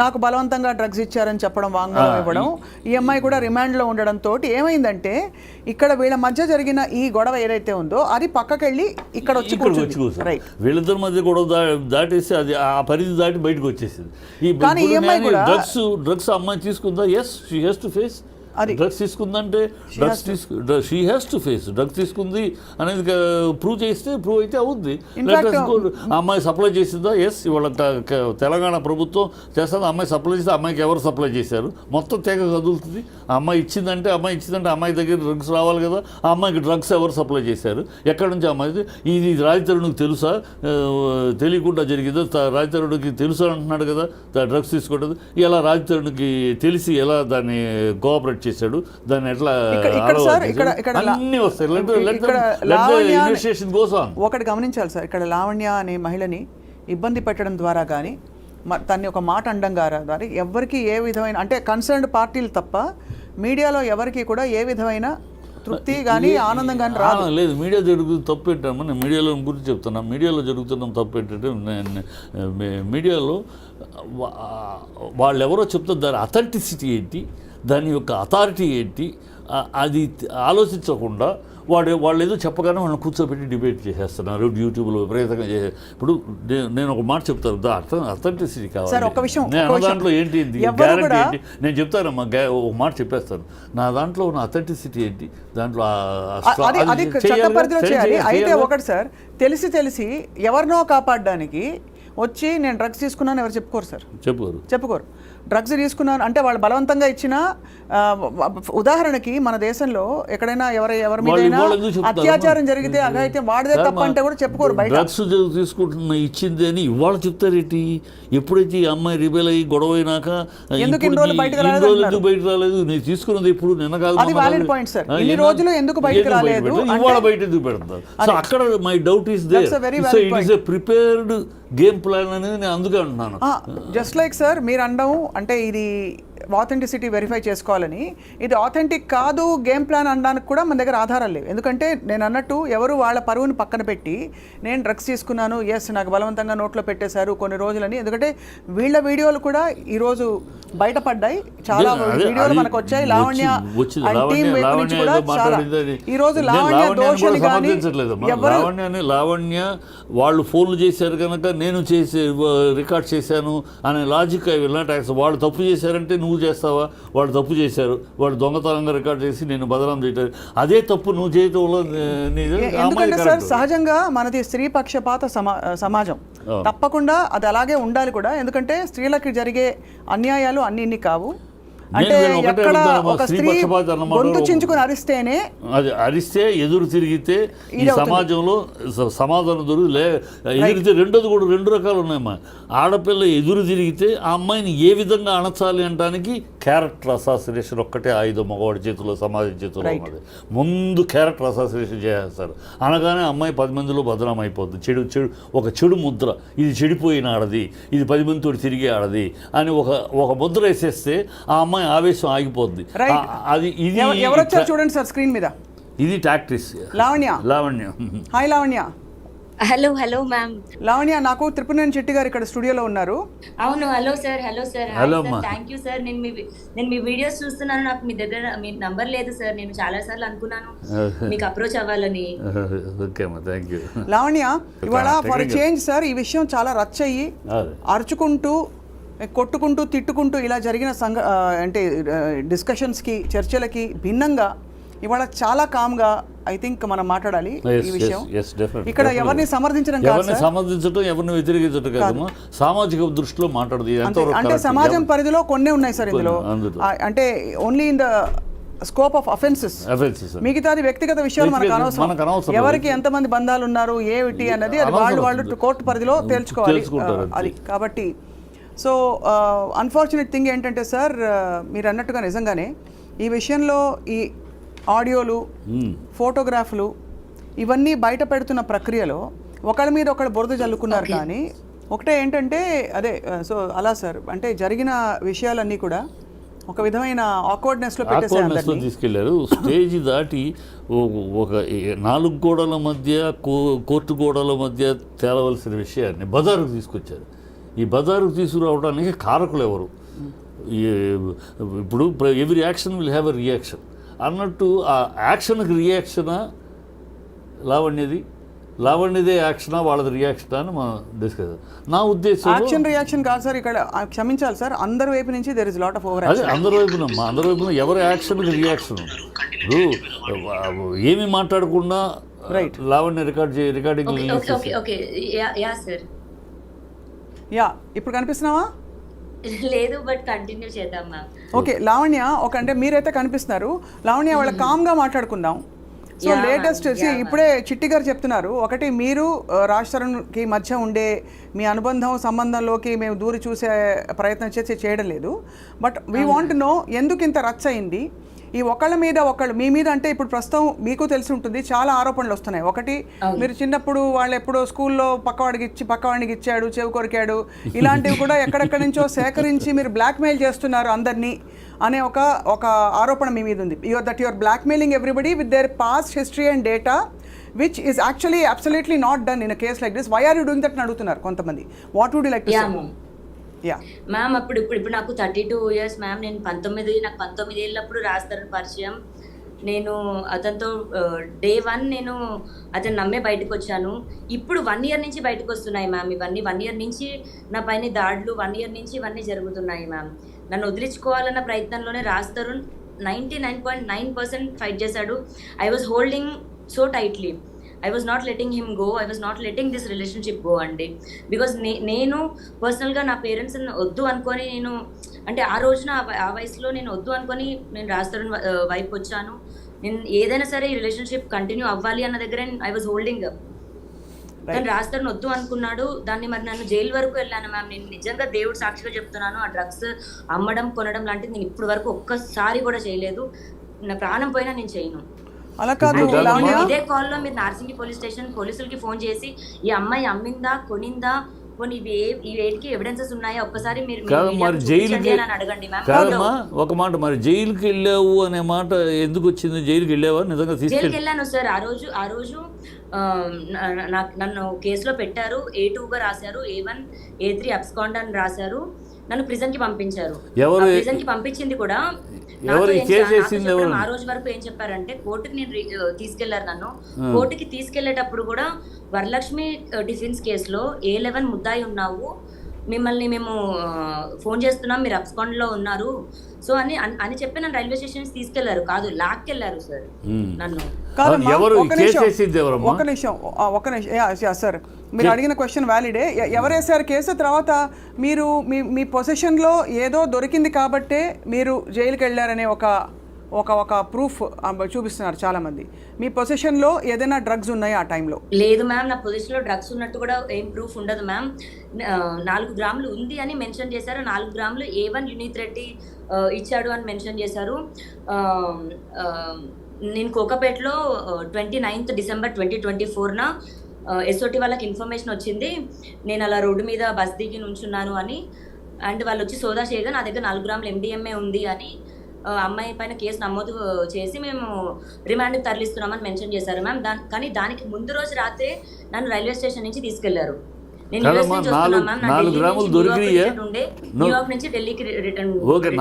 A: నాకు బలవంతంగా డ్రగ్స్ ఇచ్చారని చెప్పడం, వాంగ్మూలం ఇవ్వడం, ఈ అమ్మాయి కూడా రిమాండ్లో ఉండడంతో ఏమైందంటే ఇక్కడ వీళ్ళ మధ్య జరిగిన ఈ గొడవ ఏదైతే ఉందో అది పక్కకెళ్ళి ఇక్కడ వచ్చి
B: వీళ్ళిద్దరి మధ్య గొడవ దాటేసి అది ఆ పరిధి దాటి బయటకు వచ్చేసింది.
A: కానీ ఈ అమ్మాయి కూడా
B: డ్రగ్స్ అమ్మాయి తీసుకుందా? Yes, she has to face. Drugs తీసుకుందంటే she has to face. Drugs తీసుకుంది అనేది ప్రూవ్ అయితే అవుద్ది. అమ్మాయి సప్లై చేసిందా? ఎస్, ఇవాళ తెలంగాణ ప్రభుత్వం చేస్తుంది. అమ్మాయి సప్లై చేస్తే అమ్మాయికి ఎవరు సప్లై చేశారు మొత్తం తెగ కదులుతుంది. అమ్మాయి ఇచ్చిందంటే అమ్మాయి దగ్గర డ్రగ్స్ రావాలి కదా. ఆ అమ్మాయికి డ్రగ్స్ ఎవరు సప్లై చేశారు? ఎక్కడి నుంచి అమ్మాయి? ఇది రాజతరుణ్కి తెలుసా? తెలియకుండా జరిగిందో? రాజతరుణ్కి తెలుసా అంటున్నాడు కదా డ్రగ్స్ తీసుకోవడం. ఇలా రాజతరుణ్కి తెలిసి ఎలా దాన్ని కోఆపరేట్ చేశాడు, దాన్ని ఎట్లా అన్ని వస్తాయి.
A: ఒకటి గమనించాలి సార్, ఇక్కడ లావణ్య అనే మహిళని ఇబ్బంది పెట్టడం ద్వారా కానీ తన్ని ఒక మాట అండం ద్వారా ఎవరికి ఏ విధమైన అంటే కన్సర్న్డ్ పార్టీలు తప్ప మీడియాలో ఎవరికి కూడా ఏ విధమైన తృప్తి కానీ ఆనందం కానీ రాదు.
B: లేదు, మీడియా జరుగుతుంది తప్పు ఏంటమ్మా? నేను మీడియాలో గురించి చెప్తున్నా. మీడియాలో జరుగుతున్న తప్పు ఏంటంటే మీడియాలో వాళ్ళు ఎవరో చెప్తారు, దాని అథెంటిసిటీ ఏంటి, దాని యొక్క అథారిటీ ఏంటి, అది ఆలోచించకుండా వాళ్ళు ఏదో చెప్పగానే వాళ్ళని కూర్చోబెట్టి డిబేట్ చేసేస్తున్నారు యూట్యూబ్లో విపరీతంగా చేసే. ఇప్పుడు నేను ఒక మాట చెప్తాను, అథెంటిసిటీ
A: సార్, ఒక్క
B: కావాలి.
A: విషయం,
B: నేను
A: ఒక్క విషయం.
B: దాంట్లో ఏంటి
A: ఎవరు
B: గ్యారంటీ
A: కూడా-
B: ఏంటి నేను చెప్తానమ్మా, ఒక మాట చెప్పేస్తాను. నా దాంట్లో ఉన్న అథెంటిసిటీ ఏంటి, దాంట్లో
A: అది చట్ట పరిధిలో చేయాలి. అయితే ఒకటి సార్, తెలిసి ఎవరినో కాపాడడానికి వచ్చి నేను డ్రగ్స్ తీసుకున్నాను ఎవరు చెప్పుకోరు సార్, చెప్పుకోరు. డ్రగ్స్ తీసుకున్నాను అంటే వాళ్ళు బలవంతంగా ఇచ్చిన ఉదాహరణకి మన దేశంలో ఎక్కడైనా ఎవరి మీద అత్యాచారం జరిగితే అదైతే వాడిదే తప్ప అంటే కూడా చెప్పుకోరు. బయట
B: డ్రగ్స్ తీసుకుంటున్న ఇచ్చింది అని ఇవాళ చెప్తారేంటి? ఎప్పుడైతే ఈ అమ్మాయి రిబేల్ అయ్యి గొడవ అయినాక
A: ఎందుకు ఇన్ని రోజులు బయటకు
B: రాలేదు? నేను తీసుకున్నది ఎప్పుడు నిన్న కాదు.
A: అది వాలిడ్ పాయింట్ సార్. ఇన్ని రోజులు ఎందుకు బయటకు రాలేదు,
B: ఇవాళ బయట ఎందుకు పెడతారు? సో అక్కడ my doubt is there. So it is a prepared game plan అనేది నేను అందుకే అంటున్నాను.
A: జస్ట్ లైక్ సార్ మీరు అనడం అంటే ఇది ఆథెంటిసిటీ వెరిఫై చేసుకోవాలని, ఇది ఆథెంటిక్ కాదు గేమ్ ప్లాన్ అనడానికి కూడా మన దగ్గర ఆధారాలు లేవు. ఎందుకంటే నేను అన్నట్టు ఎవరు వాళ్ళ పరువుని పక్కన పెట్టి నేను డ్రగ్స్ తీసుకున్నాను, ఎస్ నాకు బలవంతంగా నోట్లో పెట్టేశారు కొన్ని రోజులని. ఎందుకంటే వీళ్ళ వీడియోలు కూడా ఈరోజు బయటపడ్డాయి, చాలా వీడియోలు మనకు వచ్చాయి. లావణ్య ఈ రోజు లావణ్య దోషులు కానీ
B: లావణ్య వాళ్ళు ఫోన్లు చేశారు కనుక నేను చేసి రికార్డ్ చేశాను అనే లాజిక్ వాళ్ళు తప్పు చేశారంటే నువ్వు చేస్తావా? వాళ్ళు తప్పు చేశారు, వాళ్ళు దొంగతనంగా రికార్డ్ చేసి నేను బదనాం చేయటం, అదే తప్పు నువ్వు చేయటంలో.
A: ఎందుకంటే సార్ సహజంగా మనది స్త్రీ పక్షపాత సమాజం, తప్పకుండా అది అలాగే ఉండాలి కూడా. ఎందుకంటే స్త్రీలకు జరిగే అన్యాయాలు అన్ని కావు. అంటే ఎక్కడ ఒక స్త్రీ గొంతు చించుకుని
B: అరిస్తే ఎదురు తిరిగితే ఈ సమాజంలో సమాధానం ఎదురితే రెండోది కూడా రెండు రకాలు ఉన్నాయమ్మా. ఆడపిల్ల ఎదురు తిరిగితే ఆ అమ్మాయిని ఏ విధంగా అణచాలి అనడానికి క్యారెక్టర్ అసాసినేషన్ ఒక్కటే ఆయుధం మగవాడి చేతిలో, సమాజం చేతిలో ఉన్నది. ముందు క్యారెక్టర్ అసాసినేషన్ చేస్తారు, అనగానే అమ్మాయి 10 మందిలో బదనాం అయిపోద్ది. ఒక చెడు ముద్ర, ఇది చెడిపోయిన ఆడది, ఇది 10 మందితో తిరిగే ఆడది అని ఒక ముద్ర వేసేస్తే ఆ అమ్మాయి ఆవేశం ఆగిపోద్ది. అది ఇది
A: ఎవరొచ్చారు చూడండి సార్ స్క్రీన్ మీద.
B: ఇది tactics. Lavanya
A: hi Lavanya.
C: Hello ma'am.
A: Lavanya, నాకు త్రిపురనేని చెట్టి గారు ఇక్కడ స్టూడియోలో ఉన్నారు.
C: అవును. Hello sir. Thank you sir. నేను మీ వీడియోస్ చూస్తున్నాను. నాకు మీ దగ్గర మీ నంబర్ లేదు సార్. నేను చాలా సార్లు అనుకున్నాను మీకు అప్రోచ్ అవ్వాలని.
A: లావణ్య, ఇవాళ ఫర్ చేంజ్ సార్ ఈ విషయం చాలా రచ్చయ్యి అరుచుకుంటూ కొట్టుకుంటూ తిట్టుకుంటూ ఇలా జరిగిన అంటే డిస్కషన్స్కి చర్చలకి భిన్నంగా ఇవాళ చాలా కామ్గా ఐ థింక్ మనం మాట్లాడాలి ఈ విషయం. ఇక్కడ ఎవరిని సమర్థించడం
B: ఎవరిని వ్యతిరేకించడం కాదు, సామాజిక దృష్టిలో మాట్లాడదు.
A: అంటే సమాజం పరిధిలో కొన్ని ఉన్నాయి సార్ ఇందులో. అంటే only in the scope of offences, మిగతాది వ్యక్తిగత విషయాలు మనకు అనవసరం. ఎవరికి ఎంతమంది బంధాలు ఉన్నారు ఏమిటి అన్నది అది వాళ్ళు కోర్టు పరిధిలో తేల్చుకోవాలి అది. కాబట్టి సో అన్ఫార్చునేట్ థింగ్ ఏంటంటే సార్ మీరు అన్నట్టుగా నిజంగానే ఈ విషయంలో ఈ ఆడియోలు, ఫోటోగ్రాఫ్లు ఇవన్నీ బయట పెడుతున్న ప్రక్రియలో ఒకళ్ళ మీద ఒకళ్ళు బురద జల్లుకున్నారు. కానీ ఒకటే ఏంటంటే అదే సో అలా సార్ అంటే జరిగిన విషయాలన్నీ కూడా ఒక విధమైన ఆక్వర్డ్నెస్లో
B: తీసుకెళ్లారు. స్టేజ్ దాటి ఒక 4 గోడల మధ్య, కోర్టు గోడల మధ్య తేలవలసిన విషయాన్ని బజారుకు తీసుకొచ్చారు. ఈ బజారుకు తీసుకురావడానికి కారకులు ఎవరు? ఇప్పుడు every action will have a reaction అన్నట్టు ఆ యాక్షన్కి రియాక్షనా లావణ్యదే యాక్షనా వాళ్ళది రియాక్షనా అని మనం డిస్కస్. నా ఉద్దేశం
A: యాక్షన్ రియాక్షన్ కాదు సార్, ఇక్కడ క్షమించాలి సార్, అందరి వైపు నుంచి there is lot of over.
B: అదే అందరి వైపున ఎవరి యాక్షన్కి రియాక్షన్. ఏమి మాట్లాడకుండా లావణ్య రికార్డింగ్
A: యా ఇప్పుడు కనిపిస్తున్నావా?
C: లేదు, బట్ కంటిన్యూ చేద్దాం మ్యామ్.
A: ఓకే లావణ్య, అంటే మీరైతే కనిపిస్తున్నారు. లావణ్య, వాళ్ళ కామ్గా మాట్లాడుకుందాం. సో లేటెస్ట్ ఇప్పుడే చిట్టి గారు చెప్తున్నారు, ఒకటి మీరు రాజ్ తరుణ్కి మధ్య ఉండే మీ సంబంధంలోకి మేము దూరి చూసే ప్రయత్నం చేయడం లేదు. బట్ వీ వాంట్ నో ఎందుకు ఇంత రచ్చ అయింది ఈ ఒకళ్ళ మీద ఒకళ్ళు మీ మీద. అంటే ఇప్పుడు ప్రస్తుతం మీకు తెలిసి ఉంటుంది చాలా ఆరోపణలు వస్తున్నాయి. ఒకటి, మీరు చిన్నప్పుడు వాళ్ళు ఎప్పుడో స్కూల్లో పక్కవాడికి ఇచ్చాడు, చెవి కొరికాడు, ఇలాంటివి కూడా ఎక్కడెక్కడి నుంచో సేకరించి మీరు బ్లాక్మెయిల్ చేస్తున్నారు అందరినీ అనే ఒక ఆరోపణ మీ మీద ఉంది. That your blackmailing everybody with their past history and data which is actually absolutely not done in a case like this. Why are you doing that అని అడుగుతున్నారు కొంతమంది. What would you like to say?
C: Ma'am, ఇప్పుడు నాకు 32 years ma'am. నాకు 19 ఏళ్ళప్పుడు రాజ్ తరుణ్ పరిచయం. నేను అతనితో day 1 నేను అతను నమ్మే బయటకు వచ్చాను. ఇప్పుడు 1 ఇయర్ నుంచి బయటకు వస్తున్నాయి మ్యామ్ ఇవన్నీ. 1 ఇయర్ నుంచి నా పైన దాడులు, 1 ఇయర్ నుంచి ఇవన్నీ జరుగుతున్నాయి మ్యామ్. నన్ను వదిలించుకోవాలన్న ప్రయత్నంలోనే రాజ్ తరుణ్ 99.9% ఫైట్ చేశాడు. I was holding so tightly. I was not letting him go. I was not letting this relationship go అండి. బికాజ్ నేను పర్సనల్గా నా పేరెంట్స్ వద్దు అనుకొని నేను అంటే ఆ రోజున ఆ వయసులో నేను వద్దు అనుకొని నేను రాజ్ తరుణ్ వైపు వచ్చాను. నేను ఏదైనా సరే ఈ రిలేషన్షిప్ కంటిన్యూ అవ్వాలి అన్న దగ్గర ఐ వాజ్ హోల్డింగ్ అప్. కానీ రాజ్ తరుణ్ వద్దు అనుకున్నాడు. దాన్ని మరి నన్ను జైలు వరకు వెళ్ళాను మ్యామ్. నేను నిజంగా దేవుడు సాక్షిగా చెప్తున్నాను, ఆ డ్రగ్స్ అమ్మడం కొనడం లాంటిది నేను ఇప్పటి వరకు ఒక్కసారి కూడా చేయలేదు. నా ప్రాణం పోయినా నేను చేయను.
A: అలా కాదు లావణ్య,
C: ఇదే కాల్లో మీరు నార్సింగి పోలీస్ స్టేషన్ పోలీసులకి ఫోన్ చేసి ఈ అమ్మాయి అమ్మిందా కొనిందా పోనీ ఈ వేటికి ఎవిడెన్సెస్ ఉన్నాయా ఒక్కసారి మీరు
B: మరి జైలుకి
C: అడగండి మ్యామ్.
B: కాదమ్మా, ఒక మాట, మరి జైలుకి వెళ్ళావు అనే మాట ఎందుకు వచ్చింది? జైలుకి వెళ్ళావా నిజంగా?
C: జైలుకి వెళ్ళాను సార్. ఆ రోజు నన్ను కేసులో పెట్టారు. A2గా రాశారు, A1 A3 అబ్స్కాండ్ అని రాశారు. నన్ను ప్రిజన్ కి పంపించారు. ప్రిజన్ కి పంపించింది కూడా ఆ రోజు వరకు ఏం చెప్పారంటే కోర్టుకి నేను తీసుకెళ్లారు. నన్ను కోర్టుకి తీసుకెళ్లేటప్పుడు కూడా వరలక్ష్మి డిఫెన్స్ కేసులో A11 ముద్దాయి ఉన్నావు, మిమ్మల్ని మేము ఫోన్ చేస్తున్నాం, మీరు అబ్స్కాండ్ లో ఉన్నారు సో అని చెప్పి నన్ను రైల్వే స్టేషన్ తీసుకెళ్లారు. కాదు లాక్కెళ్లారు సార్ నన్ను.
A: ఒక నిమిషం సార్, మీరు అడిగిన క్వశ్చన్ వ్యాలిడే. ఎవరు వేసారు కేసు? తర్వాత మీరు మీ పొజిషన్లో ఏదో దొరికింది కాబట్టే మీరు జైలుకి వెళ్ళారనే ఒక ప్రూఫ్ చూపిస్తున్నారు చాలా మంది. మీ పొజిషన్లో ఏదైనా డ్రగ్స్ ఉన్నాయా ఆ టైంలో?
C: లేదు మ్యామ్, నా పొజిషన్లో డ్రగ్స్ ఉన్నట్టు కూడా ఏం ప్రూఫ్ ఉండదు మ్యామ్. 4 గ్రాములు ఉంది అని మెన్షన్ చేశారు. 4 గ్రాములు A1 యునీత్ రెడ్డి ఇచ్చాడు అని మెన్షన్ చేశారు. నేను కోకాపేటలో 29th December 2024న SOT వాళ్ళకి ఇన్ఫర్మేషన్ వచ్చింది నేను అలా రోడ్డు మీద బస్ దిగి నుంచున్నాను అని. అండ్ వాళ్ళు వచ్చి సోదా చేయగా నా దగ్గర 4 గ్రాములు MDMA ఉంది అని అమ్మాయి పైన కేసు నమోదు చేసి మేము రిమాండ్కి తరలిస్తున్నామని మెన్షన్ చేశారు మ్యామ్. కానీ దానికి ముందు రోజు రాత్రే నన్ను రైల్వే స్టేషన్ నుంచి తీసుకెళ్లారు. నేను న్యూయార్క్ నుంచి ఢిల్లీకి రిటర్న్.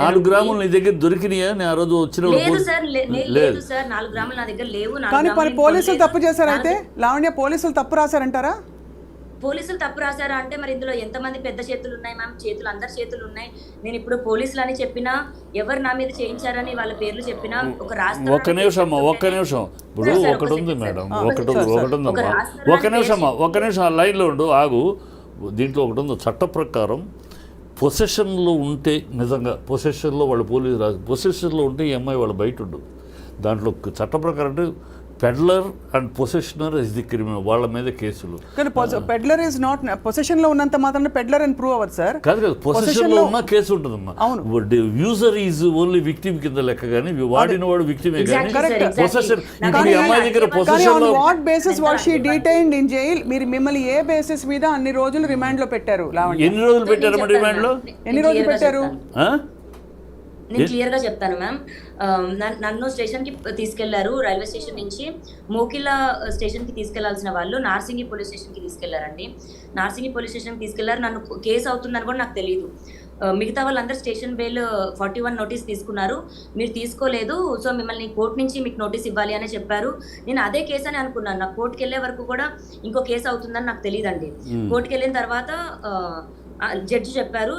B: 4 గ్రాములు నీ దగ్గర దొరికినాయా? ఆ రోజు వచ్చిన
C: లేదు సార్, లేదు సార్, 4 గ్రాములు నా దగ్గర లేవు.
A: కానీ పోలీసులు తప్పు చేశారు. అయితే లావణ్య, పోలీసులు తప్పు రాశారంటారా?
C: పోలీసులు తప్పు రాశారా అంటే మరి ఇందులో ఎంతమంది పెద్ద చేతులు ఉన్నాయి మ్యామ్? చేతులు అందరి చేతులు ఉన్నాయి. నేను ఇప్పుడు పోలీసులు అని చెప్పినా, ఎవరు నా మీద చేయించారని వాళ్ళ పేర్లు చెప్పినా, ఒక రాష్ట్రం
B: ఒక్క నిమిషం ఇప్పుడు ఒకటి ఉంది మేడం, ఒక నిమిషం లైన్లో ఉండు, ఆగు. దీంట్లో ఒకటి ఉంది, చట్ట ప్రకారం పొసెషన్లో ఉంటే, నిజంగా పొసెషన్లో వాళ్ళు పోలీసు రాదు, పొసెషన్లో ఉంటే ఈ అమ్మాయి వాళ్ళు బయట ఉండు. దాంట్లో చట్ట ప్రకారం అంటే peddler and possessioner is the criminal, వాళ్ళ మీద కేసులు.
A: కానీ పెడ్లర్ ఇస్ నాట్ పొసెషన్ లో ఉన్నంత మాత్రం పెడ్లర్ అని ప్రూవ్ అవ్వదు సార్.
B: కాదు, పొసెషన్ లో ఉన్న కేసు ఉంటుందమ్మా. యూజర్ ఈజ్ ఓన్లీ విక్టిమ్ కింద లెక్క, కానీ వాడిన వాడు విక్టిమే. కానీ పొసెషన్ ఇప్పుడు ఈ అమ్మాయి దగ్గర పొసెషన్ లో
A: what basis was she detained in jail? మీరు మిమ్మల్ని ఏ బేసిస్ మీద అన్ని రోజులు రిమాండ్ లో పెట్టారు?
B: ఎన్ని రోజులు పెట్టారు రిమాండ్ లో?
A: ఎన్ని రోజులు పెట్టారు?
C: నేను క్లియర్గా చెప్తాను మ్యామ్. నన్ను స్టేషన్కి తీసుకెళ్లారు. రైల్వే స్టేషన్ నుంచి మోకిలా స్టేషన్కి తీసుకెళ్లాల్సిన వాళ్ళు నార్సింగి పోలీస్ స్టేషన్కి తీసుకెళ్లారండి. నార్సింగి పోలీస్ స్టేషన్కి తీసుకెళ్లారు. నన్ను కేసు అవుతుందని కూడా నాకు తెలియదు. మిగతా వాళ్ళందరూ స్టేషన్ బెయిల్ 41 నోటీస్ తీసుకున్నారు, మీరు తీసుకోలేదు, సో మిమ్మల్ని కోర్టు నుంచి మీకు నోటీస్ ఇవ్వాలి అని చెప్పారు. నేను అదే కేసు అని అనుకున్నాను. నాకు కోర్టుకి వెళ్ళే వరకు కూడా ఇంకో కేసు అవుతుందని నాకు తెలియదండి. కోర్టుకి వెళ్ళిన తర్వాత జడ్జి చెప్పారు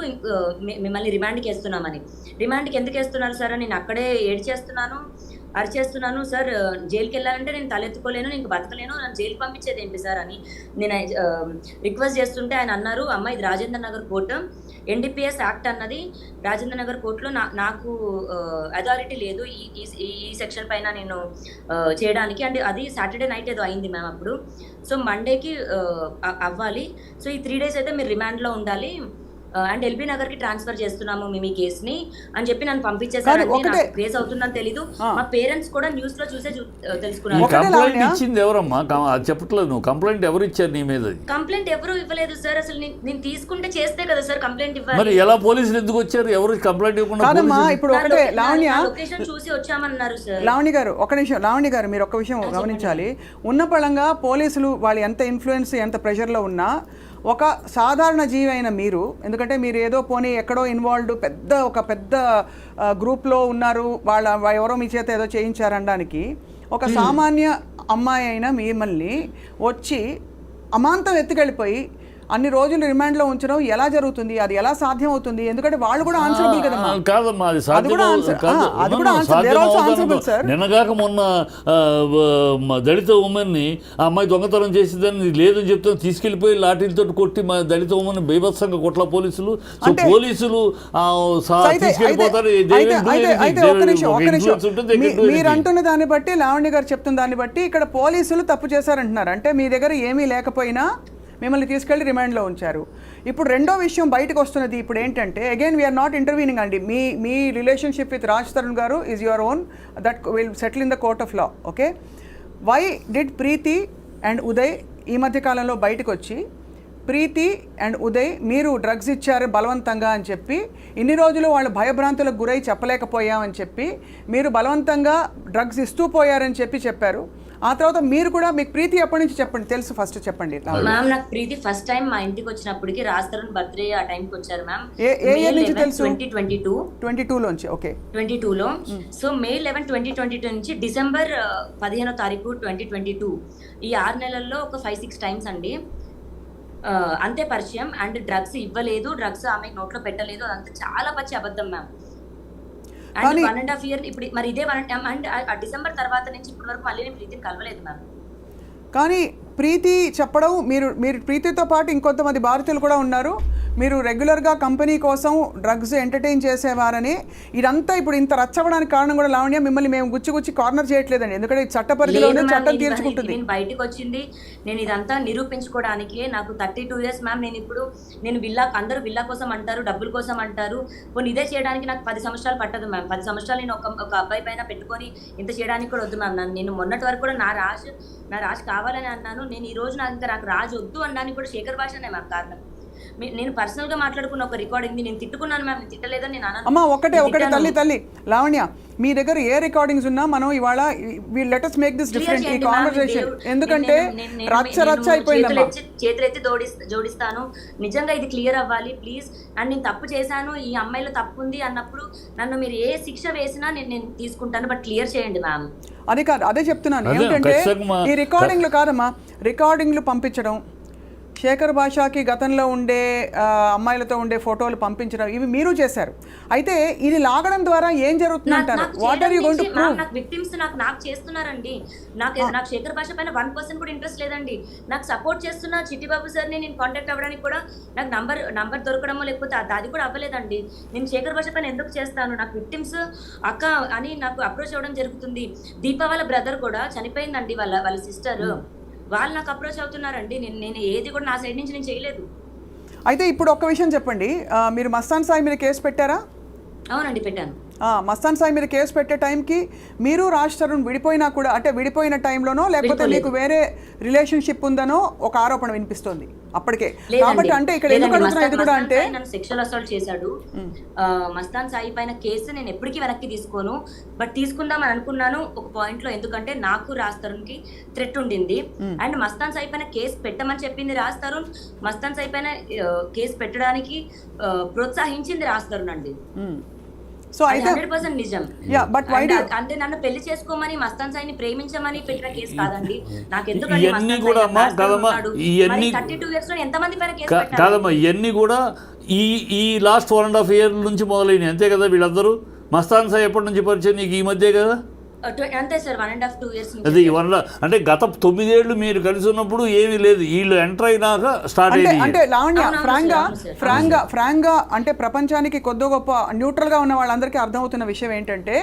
C: మిమ్మల్ని రిమాండ్కి వేస్తున్నామని. రిమాండ్కి ఎందుకు వేస్తున్నారు సార్ అని నేను అక్కడే ఏడ్చేస్తున్నాను, అరిచేస్తున్నాను. సార్ జైలుకి వెళ్ళాలంటే నేను తలెత్తుకోలేను, నేను బతకలేను, నన్ను జైలుకి పంపించేది ఏంటి సార్ అని నేను రిక్వెస్ట్ చేస్తుంటే ఆయన అన్నారు, అమ్మ ఇది Rajendra Nagar court, NDPS act అన్నది రాజేంద్ర నగర్ కోర్టులో నాకు అథారిటీ లేదు ఈ సెక్షన్ పైన నేను చేయడానికి. అండ్ అది సాటర్డే నైట్ ఏదో అయింది మ్యామ్ అప్పుడు. సో మండేకి అవ్వాలి. సో ఈ 3 days అయితే మీరు రిమాండ్లో ఉండాలి అండ్ LB నగర్ కి ట్రాన్స్ఫర్ చేస్తున్నాము మీ కేసుని అని చెప్పి నన్ను పంపించేసారు. కేసు అవుతుందని తెలీదు. మా పేరెంట్స్ కూడా న్యూస్ లో చూసే తెలుసుకున్నారు.
B: కంప్లైంట్ ఇచ్చింది ఎవరమ్మా? చెప్పట్లేదు నువ్వు. కంప్లైంట్ ఎవరు ఇచ్చారు నీ మీద?
C: కంప్లైంట్ ఎవరు ఇవ్వలేదు సార్. అసలు నేను తీసుకుంటే చేస్తే కదా సార్ కంప్లైంట్ ఇవ్వాలి.
B: మరి ఎలా పోలీసులు ఎందుకు వచ్చారు? ఎవరు కంప్లైంట్ ఇవ్వకుండా?
A: ఇప్పుడు ఒకటే లావణ్య,
C: లొకేషన్ చూసి వచ్చామన్నారు సార్.
A: లావణ్య గారు ఒక నిమిషం. లావణ్య గారు మీరు ఒక విషయం గమనించాలి. ఉన్న పళంగా పోలీసులు వాళ్ళు ఎంత ఇన్ఫ్లుయెన్స్ ఎంత ప్రెషర్లో ఉన్నా ఒక సాధారణ జీవి అయిన మీరు, ఎందుకంటే మీరు ఏదో పోనీ ఎక్కడో ఇన్వాల్వ్డ్ ఒక పెద్ద గ్రూప్లో ఉన్నారు, ఎవరో మీ చేత ఏదో చేయించారనడానికి, ఒక సామాన్య అమ్మాయి అయిన మిమ్మల్ని వచ్చి అమాంతం ఎత్తుకెళ్ళిపోయి అన్ని రోజులు రిమాండ్లో ఉంచడం ఎలా జరుగుతుంది? అది ఎలా సాధ్యం అవుతుంది? ఎందుకంటే వాళ్ళు కూడా ఆన్సరబుల్ కదమ్మా.
B: కాదమ్మా, అది
A: సాధ్యం.
B: నిన్నగాక మొన్న దళిత ఉమెన్ని ఆ అమ్మాయి దొంగతనం చేసిందని లేదని చెప్తే తీసుకెళ్లిపోయి లాఠీలతో కొట్టి మా దళిత ఉమెన్ బీభత్సంగా కొట్ల పోలీసులు. సో పోలీసులు తీసుకెళ్ళిపోతారు.
A: మీరు అంటున్న దాన్ని బట్టి, లావణ్య గారు చెప్తున్న దాన్ని బట్టి ఇక్కడ పోలీసులు తప్పు చేశారంటున్నారు. అంటే మీ దగ్గర ఏమీ లేకపోయినా మిమ్మల్ని తీసుకెళ్ళి రిమాండ్లో ఉంచారు. ఇప్పుడు రెండో విషయం బయటకు వస్తున్నది ఇప్పుడు ఏంటంటే, అగైన్ వీఆర్ నాట్ ఇంటర్వీనింగ్ అండి. మీ రిలేషన్షిప్ విత్ రాజ్ తరుణ్ గారు is your own, that will settle in the court of law. Okay, why did Preethi and Uday ఈ మధ్య కాలంలో బయటకు వచ్చి ప్రీతి అండ్ ఉదయ్ మీరు డ్రగ్స్ ఇచ్చారు బలవంతంగా అని చెప్పి, ఇన్ని రోజులు వాళ్ళు భయభ్రాంతులకు గురై చెప్పలేకపోయామని చెప్పి మీరు బలవంతంగా డ్రగ్స్ ఇస్తూ పోయారని చెప్పారు. ఆ తర్వాత మీరు కూడా, మీకు ప్రీతి ఎప్పటి నుంచి చెప్పండి తెలుసు, ఫస్ట్ చెప్పండి.
C: మ్యామ్ నాకు ప్రీతి ఫస్ట్ టైం మా ఇంటికి వచ్చినప్పటికి రాజ్ తరుణ్ బర్త్డే ఆ టైంకి వచ్చారు మ్యామ్.
A: ఏ ఇయర్ నుంచి తెలుసు?
C: 2022
A: లోంచి. ఓకే,
C: 22లో. సో May 11, 2022 నుంచి December 15వ తారీఖు 2022, ఈ 6 నెలల్లో ఒక 5-6 టైమ్స్ అండి అంతే పరిచయం. అండ్ డ్రగ్స్ ఇవ్వలేదు, డ్రగ్స్ ఆమె నోట్లో పెట్టలేదు, అదంతా చాలా పచ్చి అబద్ధం మ్యామ్. అండ్ 1.5 year ఇప్పుడు మరి ఇదే అండ్ డిసెంబర్ తర్వాత నుంచి ఇప్పటి వరకు మళ్ళీ నేను ప్రీతిని కలవలేదు మ్యామ్.
A: కానీ ప్రీతి చెప్పడం, మీరు ప్రీతితో పాటు ఇంకొంతమంది భారతీయులు కూడా ఉన్నారు, మీరు రెగ్యులర్గా కంపెనీ కోసం డ్రగ్స్ ఎంటర్టైన్ చేసేవారని, ఇదంతా ఇప్పుడు ఇంత రచ్చవడానికి కారణం కూడా లావణ్య, మిమ్మల్ని మేము గుచ్చి కార్నర్ చేయట్లేదండి, ఎందుకంటే చట్ట పరిధిలోనే చట్టం తీర్చుకుంటుంది.
C: నేను బయటకు వచ్చింది, నేను ఇదంతా నిరూపించుకోవడానికి. నాకు 32 years మ్యామ్. నేను అందరూ విల్లా కోసం అంటారు, డబ్బుల కోసం అంటారు. కొన్ని ఇదే చేయడానికి నాకు 10 సంవత్సరాలు పట్టదు మ్యామ్. 10 సంవత్సరాలు నేను ఒక అబ్బాయి పైన పెట్టుకొని ఇంత చేయడానికి కూడా వద్దు మ్యామ్. నేను మొన్నటి వరకు కూడా నా రాజు కావాలని అన్నాను. నేను ఈ రోజు నాకు రాజు వద్దు అనడానికి కూడా శేఖర్ భాషనే మ్యామ్ కారణం. నేను పర్సనల్ గా మాట్లాడుకున్న ఒక రికార్డింగ్ నేను తిట్టుకున్నాను మ్యామ్. నేను తిట్టలేదని నేను అన్నాను.
A: అమ్మా ఒకటే తల్లి లావణ్య, మీ దగ్గర ఏ రికార్డింగ్స్ ఉన్నా మనం ఇవాళ let us make this different ఈ కాన్వర్సేషన్. ఎందుకంటే రచ్చ అయిపోయిందమ్మా.
C: చేతులెత్తి జోడిస్తాను, నిజంగా ఇది క్లియర్ అవ్వాలి ప్లీజ్. అండ్ నేను తప్పు చేశాను, ఈ అమ్మాయిలో తప్పు ఉంది అన్నప్పుడు నన్ను మీరు ఏ శిక్ష వేసినా నేను తీసుకుంటాను, బట్ క్లియర్ చేయండి మ్యామ్.
A: అది కాదు, అదే చెప్తున్నాను. ఏంటంటే ఈ రికార్డింగ్లు కాదమ్మా, రికార్డింగ్లు పంపించడం, శేఖర్ భాషకి గతంలో ఉండే అమ్మాయిలతో ఉండే ఫోటోలు పంపించడం, ఇవి మీరు చేశారు. అయితే ఇది లాగడం ద్వారా ఏం జరుగుతుంది అంటారు? What are you going to prove?
C: నాకు విక్టిమ్స్ నాకు చేస్తున్నారండి. నాకు శేఖర్ భాష పైన 1% కూడా ఇంట్రెస్ట్ లేదండి. నాకు సపోర్ట్ చేస్తున్న చిట్టిబాబు సార్ని నేను కాంటాక్ట్ అవ్వడానికి కూడా నాకు నంబర్ దొరకడమో లేకపోతే అది కూడా అవ్వలేదండి. నేను శేఖర్ భాష పైన ఎందుకు చేస్తాను? నాకు విక్టిమ్స్ అక్క అని నాకు అప్రోచ్ అవ్వడం జరుగుతుంది. దీప వాళ్ళ బ్రదర్ కూడా చనిపోయిందండి, వాళ్ళ సిస్టర్, వాళ్ళు నాకు అప్రోచ్ అవుతున్నారండి. నేను ఏది కూడా నా సైడ్ నుంచి నేను చేయలేదు.
A: అయితే ఇప్పుడు ఒక్క విషయం చెప్పండి, మీరు మస్తాన్ సాయి మీద కేసు పెట్టారా?
C: అవునండి, పెట్టాను.
A: మస్తాన్ సాయి మీద కేసు పెట్టే టైంకి మీరు రాజ్ తరుణ్ విడిపోయినా కూడా, అంటే విడిపోయిన టైంలోనో లేకపోతే మీకు వేరే రిలేషన్షిప్ ఉందనో ఒక ఆరోపణ వినిపిస్తుంది అప్పటికే. కాబట్టి అంటే ఇక్కడ ఎందుకు అడుగుతున్నా, ఇది కూడా అంటే
C: నన్ను సెక్షువల్ అసాల్ట్ చేశాడు. మస్తాన్ సాయి పైన కేసు నేను ఎప్పటికీ వెనక్కి తీసుకోను, బట్ తీసుకుందామని అనుకున్నాను ఒక పాయింట్ లో. ఎందుకంటే నాకు రాజ్ తరుణ్ కి థ్రెట్ ఉండింది. అండ్ మస్తాన్ సాయి పైన కేసు పెట్టమని చెప్పింది రాజ్ తరుణ్, మస్తాన్ సాయి పైన కేసు పెట్టడానికి ప్రోత్సహించింది రాజ్ తరుణ్ అండి.
A: సో అయితే
C: 100% నిజం. అంటే నన్ను పెళ్లి చేసుకోమని, మస్తాన్ సాయిని ప్రేమించమని పెట్టిన కేసు కాదండి. నాకు ఎందుకంటే 32 years లో ఎంతమంది పైన కేసు పెట్టారు
B: కాదమ్మా, ఇవన్నీ కూడా ఈ లాస్ట్ 1.5 year నుంచి మొదలైనవి అంతే కదా. వీళ్ళందరూ మస్తాన్ సాయి ఎప్పటి నుంచి పరిచయం? నీకు ఈ మధ్య కదా.
C: అంతే సార్, 1.5-2 years.
B: అది అంటే గత 9 ఏళ్ళు మీరు కలిసి ఉన్నప్పుడు ఏమీ లేదు, వీళ్ళు ఎంటర్ అయినాక స్టార్ట్ అయింది.
A: అంటే లావణ్య ఫ్రాంక్ గా అంటే ప్రపంచానికి కొద్ది గొప్ప న్యూట్రల్ గా ఉన్న వాళ్ళందరికీ అర్థమవుతున్న విషయం ఏంటంటే,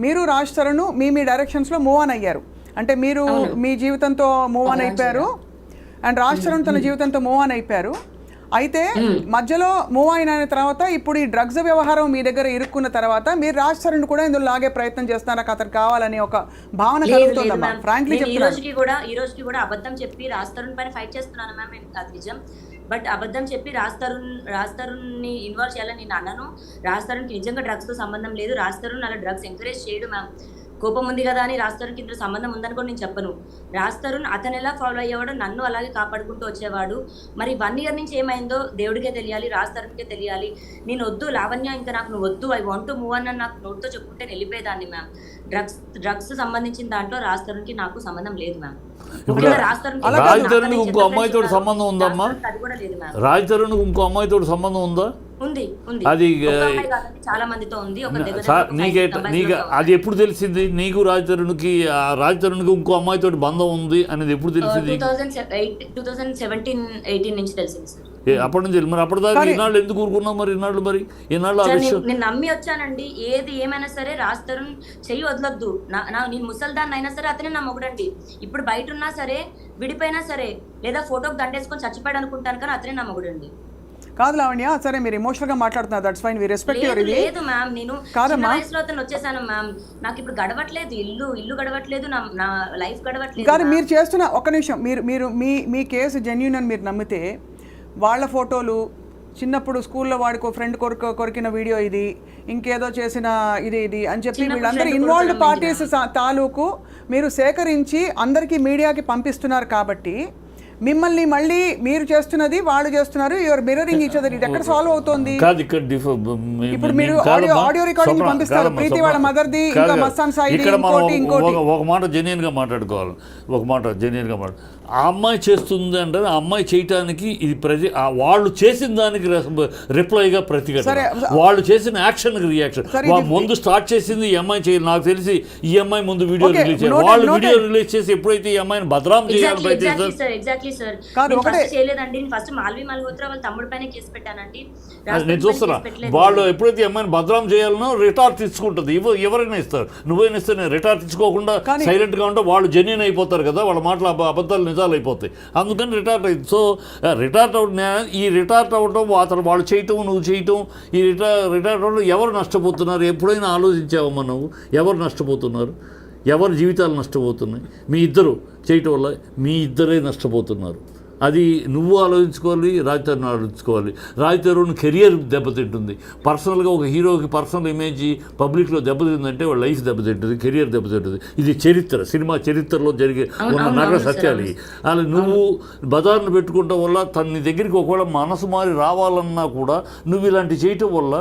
A: మీరు రాజ్ తరుణ్ మీ డైరెక్షన్స్ లో మూవ్ ఆన్ అయ్యారు. అంటే మీరు మీ జీవితంతో మూవ్ ఆన్ అయిపోయారు, అండ్ రాజ్ తరుణ్ తన జీవితంతో మూవ్ ఆన్ అయిపోయారు. అయితే మధ్యలో మూవ్ అయిన తర్వాత ఇప్పుడు ఈ డ్రగ్స్ వ్యవహారం మీ దగ్గర ఇరుక్కున్న తర్వాత మీరు రాజ్ తరుణ్ కూడా ఇందులో లాగే ప్రయత్నం చేస్తున్నారు, అతను కావాలని ఒక భావన కలుగుతుందమ్మా. ఫ్రాంక్లీ
C: ఈ రోజుకి కూడా అబద్ధం చెప్పి రాజ్ తరుణ్ పైన ఫైట్ చేస్తున్నాను మ్యామ్. అది నిజం, బట్ అబద్ధం చెప్పి రాజ్ తరుణ్ ని ఇన్వాల్వ్ చేయాలని నేను అన్నాను. రాజ్ తరుణ్కి నిజంగా డ్రగ్స్ తో సంబంధం లేదు. రాజ్ తరుణ్ అలా డ్రగ్స్ ఎంకరేజ్ చేయడు మ్యామ్. కోపం ఉంది కదా అని రాజ్ తరుణ్కి ఇందులో సంబంధం ఉందని కూడా నేను చెప్పను. రాజ్ తరుణ్ అతను ఎలా ఫాలో అయ్యేవాడు, నన్ను అలాగే కాపాడుకుంటూ వచ్చేవాడు. మరి 1 year నుంచి ఏమైందో దేవుడికే తెలియాలి, రాజ్ తరుణ్కే తెలియాలి. నేను వద్దు లావణ్య, ఇంకా నాకు నువ్వు వద్దు, ఐ వాంట్ టు మూవ్ అని నాకు నోట్తో చెప్పుకుంటే వెళ్ళిపోయేదాన్ని మ్యామ్. డ్రగ్స్ సంబంధించిన దాంట్లో రాజ్ తరుణ్కి నాకు సంబంధం లేదు మ్యామ్.
B: రాజ్ తరుణ్కి ఇంకో అమ్మాయితో సంబంధం ఉందమ్మా?
C: అది కూడా లేదు మ్యామ్.
B: రాజ్ తరుణ్కి ఇంకో అమ్మాయితో సంబంధం ఉందా?
C: ఉంది.
B: అది
C: చాలా మందితో ఉంది.
B: నీకు అది ఎప్పుడు తెలిసింది? నీకు రాజ్ తరుణ్కి ఇంకో అమ్మాయితో బంధం ఉంది అనేది ఎప్పుడు తెలిసింది?
C: 2017-18 నుంచి తెలిసింది సార్.
B: అప్పటి నుంచి. మరి అప్పటిదాకా ఈనాళ్ళు ఎందుకు ఊరుకున్నావు? మరి ఈనాళ్ళు
C: నేను నమ్మి వచ్చానండి. ఏది ఏమైనా సరే రాజ్ తరుణ్ చెయ్యి వదలొద్దు. నేను ముసల్దాన్ని అయినా సరే అతనే నా మొగుడండి. ఇప్పుడు బయట ఉన్నా సరే, విడిపోయినా సరే, లేదా ఫోటోకి దండేసుకొని చచ్చిపోయాడు అనుకుంటాను, కానీ అతనే నా మొగుడండి.
A: కాదు లావణ్య, సరే మీరు ఎమోషనల్ గా మాట్లాడుతున్నారు, that's fine, we respect your ఇది.
C: లేదు మ్యామ్, నేను చిన్న వయసులో అతను వచ్చేసాను మ్యామ్. నాకు ఇప్పుడు గడవట్లేదు, ఇల్లు గడవట్లేదు, నా లైఫ్ గడవట్లేదు.
A: కానీ మీరు చేస్తున్న ఒక్క నిమిషం, మీరు మీ కేసు జెన్యూన్ అని మీరు నమ్మితే వాళ్ళ ఫోటోలు, చిన్నప్పుడు స్కూల్లో వాడికో ఫ్రెండ్ కొరికిన వీడియో ఇది, ఇంకేదో చేసిన ఇది అని చెప్పి వీళ్ళందరూ ఇన్వాల్వ్డ్ పార్టీస్ తాలూకు మీరు సేకరించి అందరికీ మీడియాకి పంపిస్తున్నారు. కాబట్టి మిమ్మల్ని మళ్ళీ మీరు చేస్తున్నది వాళ్ళు చేస్తున్నారు, యువర్ మిర్రరింగ్ ఈచ్ అదర్. ఇది ఎక్కడ సాల్వ్ అవుతుంది? ఇప్పుడు మీరు ఆడియో రికార్డింగ్ పంపిస్తారు, ప్రీతి వాళ్ళ మదర్ది, ఇంకా మస్తాన్ సాయి, ఇంకోటి.
B: ఒక మాట జెన్యూన్ గా మాట్లాడుకోవాలి. ఆ అమ్మాయి చేస్తుంది అంటే ఆ అమ్మాయి చేయటానికి ఇది వాళ్ళు చేసిన దానికి రిప్లైగా ప్రతిఘటన, వాళ్ళు చేసిన యాక్షన్కి రియాక్షన్. ముందు స్టార్ట్ చేసింది ఈ అమ్మాయి చేయాలి. నాకు తెలిసి ఈ అమ్మాయి ముందు వీడియో రిలీజ్ చేయాలి. వాళ్ళు వీడియో రిలీజ్ చేసి ఎప్పుడైతే ఈ అమ్మాయిని బదనాం చేయాలని ప్రయత్నిస్తారు. నేను చూస్తున్నా, వాళ్ళు ఎప్పుడైతే ఈ అమ్మాయిని బదనాం చేయాలనో రిటార్ట్ తెచ్చుకుంటుంది. ఎవరైనా ఇస్తారు, నువ్వైనా ఇస్తే నేను రిటార్ట్ తెచ్చుకోకుండా సైలెంట్ గా ఉంటే వాళ్ళు జెన్యూన్ అయిపోతారు కదా, వాళ్ళ మాటలు అబద్ధాలు నిజాలు అయిపోతాయి. అందుకని రిటార్ట్ అయింది. సో రిటార్ట్ అవ్వడం అతను వాళ్ళు చేయటం, నువ్వు చేయటం, ఈ రిటార్ట్ అవ్వడం ఎవరు నష్టపోతున్నారు? ఎప్పుడైనా ఆలోచించావమ్మా నువ్వు? ఎవరు నష్టపోతున్నారు? ఎవరి జీవితాలు నష్టపోతున్నాయి? మీ ఇద్దరు చేయటం వల్ల మీ ఇద్దరే నష్టపోతున్నారు. అది నువ్వు ఆలోచించుకోవాలి, రాజ్ తరుణ్ ఆలోచించుకోవాలి. రాజ్ తరుణ్ కెరియర్ దెబ్బతింటుంది. పర్సనల్గా ఒక హీరోకి పర్సనల్ ఇమేజ్ పబ్లిక్లో దెబ్బతిందంటే వాళ్ళ లైఫ్ దెబ్బతింటుంది, కెరియర్ దెబ్బతింటుంది. ఇది చరిత్ర, సినిమా చరిత్రలో జరిగే ఉన్న నగర సత్యాలు. అలా నువ్వు బజార్ను పెట్టుకోవడం వల్ల తన దగ్గరికి ఒకవేళ మనసు మారి రావాలన్నా కూడా నువ్వు ఇలాంటి చేయటం వల్ల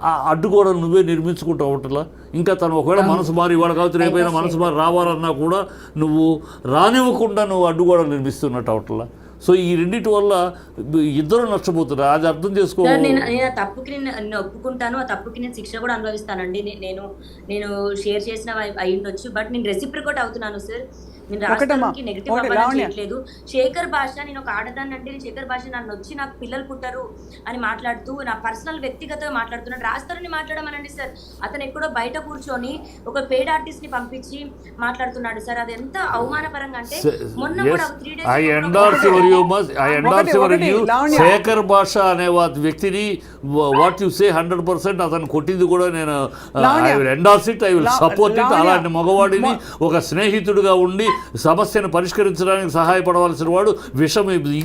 B: ఆ అడ్డుగోడలు నువ్వే నిర్మించుకుంటూ అవటలా. ఇంకా తను ఒకవేళ మనసు మారి ఇవాళ కావచ్చు రేపైనా మనసు మారి రావాలన్నా కూడా నువ్వు రానివ్వకుండా నువ్వు అడ్డుగోడలు నిర్మిస్తున్నట్టు అవటలా. సో ఈ రెండింటి వల్ల ఇద్దరు నష్టపోతున్నారు. అది అర్థం చేసుకో.
C: నేను ఆ తప్పుకి నేను ఒప్పుకుంటాను, ఆ తప్పుకి నేను శిక్ష కూడా అనుభవిస్తానండి. నేను షేర్ చేసిన అయి ఉండొచ్చు, బట్ నేను రెసిప్రికేట్ అవుతున్నాను సార్. నేను రాష్ట్రానికి నెగిటివ్ చేయట్లేదు. శేఖర్ భాష, నేను ఒక ఆడదాన్ని అంటే నేను శేఖర్ భాష నన్ను వచ్చి నాకు పిల్లలు పుట్టారు అని మాట్లాడుతూ నా పర్సనల్ వ్యక్తిగతంగా మాట్లాడుతున్నాడు. రాస్తారని మాట్లాడమనండి సార్. అతను ఎక్కడో బయట కూర్చొని ఒక పెయిడ్ ఆర్టిస్ట్ ని పంపించి మాట్లాడుతున్నాడు సార్. అది ఎంత అవమానపరంగా అంటే మొన్న కూడా 3 days
B: శేఖర్ భాష అనే వ్యక్తిని వాట్ యు సే 100% అతను కొట్టింది కూడా నేను I will endorse it, I will support it. అలాంటి మగవాడిని ఒక స్నేహితుడిగా ఉండి సమస్యను పరిష్కరించడానికి సహాయపడవలసిన వాడు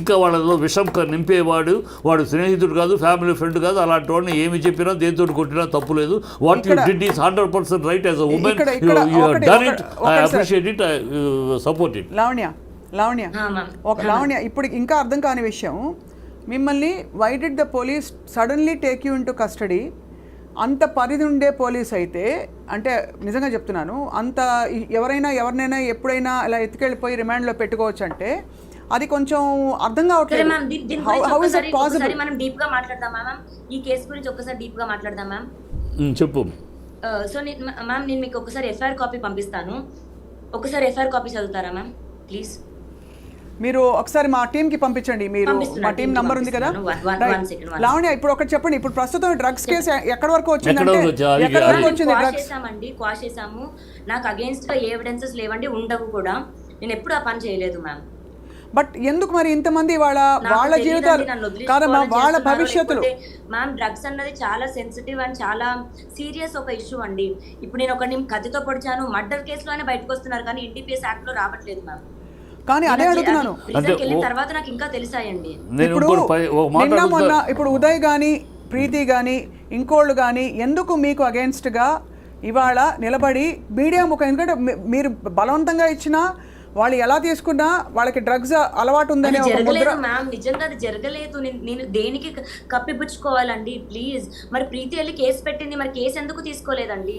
B: ఇంకా వాళ్ళలో విషం నింపేవాడు, వాడు స్నేహితుడు కాదు, ఫ్యామిలీ ఫ్రెండ్ కాదు. అలాంటి వాడిని ఏమి చెప్పినా దేంతో కొట్టినా తప్పు లేదు. What you did is 100% right as a woman. You have done it, I appreciate it, I support it.
A: Lavanya ఇప్పుడు ఇంకా అర్థం కాని విషయం, మిమ్మల్ని why did the police suddenly take you into custody? అంత పరిధి ఉండే పోలీస్ అయితే, అంటే నిజంగా చెప్తున్నాను, అంత ఎవరినైనా ఎప్పుడైనా అలా ఎత్తుకెళ్ళిపోయి రిమాండ్లో పెట్టుకోవచ్చు అంటే అది కొంచెం అర్థం కావట్లేదు.
C: మనం డీప్ గా మాట్లాడదామా మ్యామ్? ఈ కేసు గురించి ఒక్కసారి డీప్ గా మాట్లాడదాం మ్యామ్.
B: చెప్పు.
C: సో మ్యామ్ నేను మీకు ఒకసారి ఎఫ్ఐఆర్ కాపీ పంపిస్తాను, ఒకసారి ఎఫ్ఐఆర్ కాపీ చదువుతారా మ్యామ్ ప్లీజ్?
A: మీరు ఒకసారి మా టీంకి పంపించండి. మీరు మా టీం నంబర్ ఉంది కదా లావణ్య. ఇప్పుడు ఒకటి చెప్పండి, ఇప్పుడు ప్రస్తుతం డ్రగ్స్ కేసు ఎక్కడి వరకు వచ్చిందండి?
C: క్వాష్ చేసాము. నాకు అగేన్స్ట్ గా ఎవిడెన్సెస్ లేవండి, ఉండవు కూడా. నేను ఎప్పుడు ఆ పని చేయలేదు మ్యామ్.
A: బట్ ఎందుకు మరి ఇంతమంది వాళ్ళ జీవితాలు కాదమ్మా, వాళ్ళ భవిష్యత్తులు
C: మ్యామ్? డ్రగ్స్ అన్నది చాలా సెన్సిటివ్ అండ్ చాలా సీరియస్ ఒక ఇష్యూ అండి. ఇప్పుడు నేను ఒకరిని కత్తితో పొడిచాను, మర్డర్ కేసులోనే బయటకు వస్తున్నారు, కానీ ఎన్డీపీఎస్ యాక్ట్ లో రావట్లేదు మ్యామ్.
A: కానీ అదే అడుగుతున్నాను,
C: తర్వాత నాకు ఇంకా తెలిసాయండి.
A: ఇప్పుడు ఉదయ్ గాని ప్రీతి గాని ఇంకోళ్ళు గాని ఎందుకు మీకు అగేన్స్ట్ గా ఇవాళ నిలబడి మీడియా ముఖం, ఎందుకంటే మీరు బలవంతంగా ఇచ్చినా వాళ్ళు ఎలా తీసుకున్నా వాళ్ళకి డ్రగ్స్ అలవాటు ఉందనే ఒక ముద్ర.
C: జరగలేదు మ్యామ్, నిజంగా అది జరగలేదు. నేను దేనికి కప్పిపుచ్చుకోవాలండి ప్లీజ్? మరి ప్రీతి వెళ్ళి కేసు పెట్టింది, మరి కేసు ఎందుకు తీసుకోలేదండి?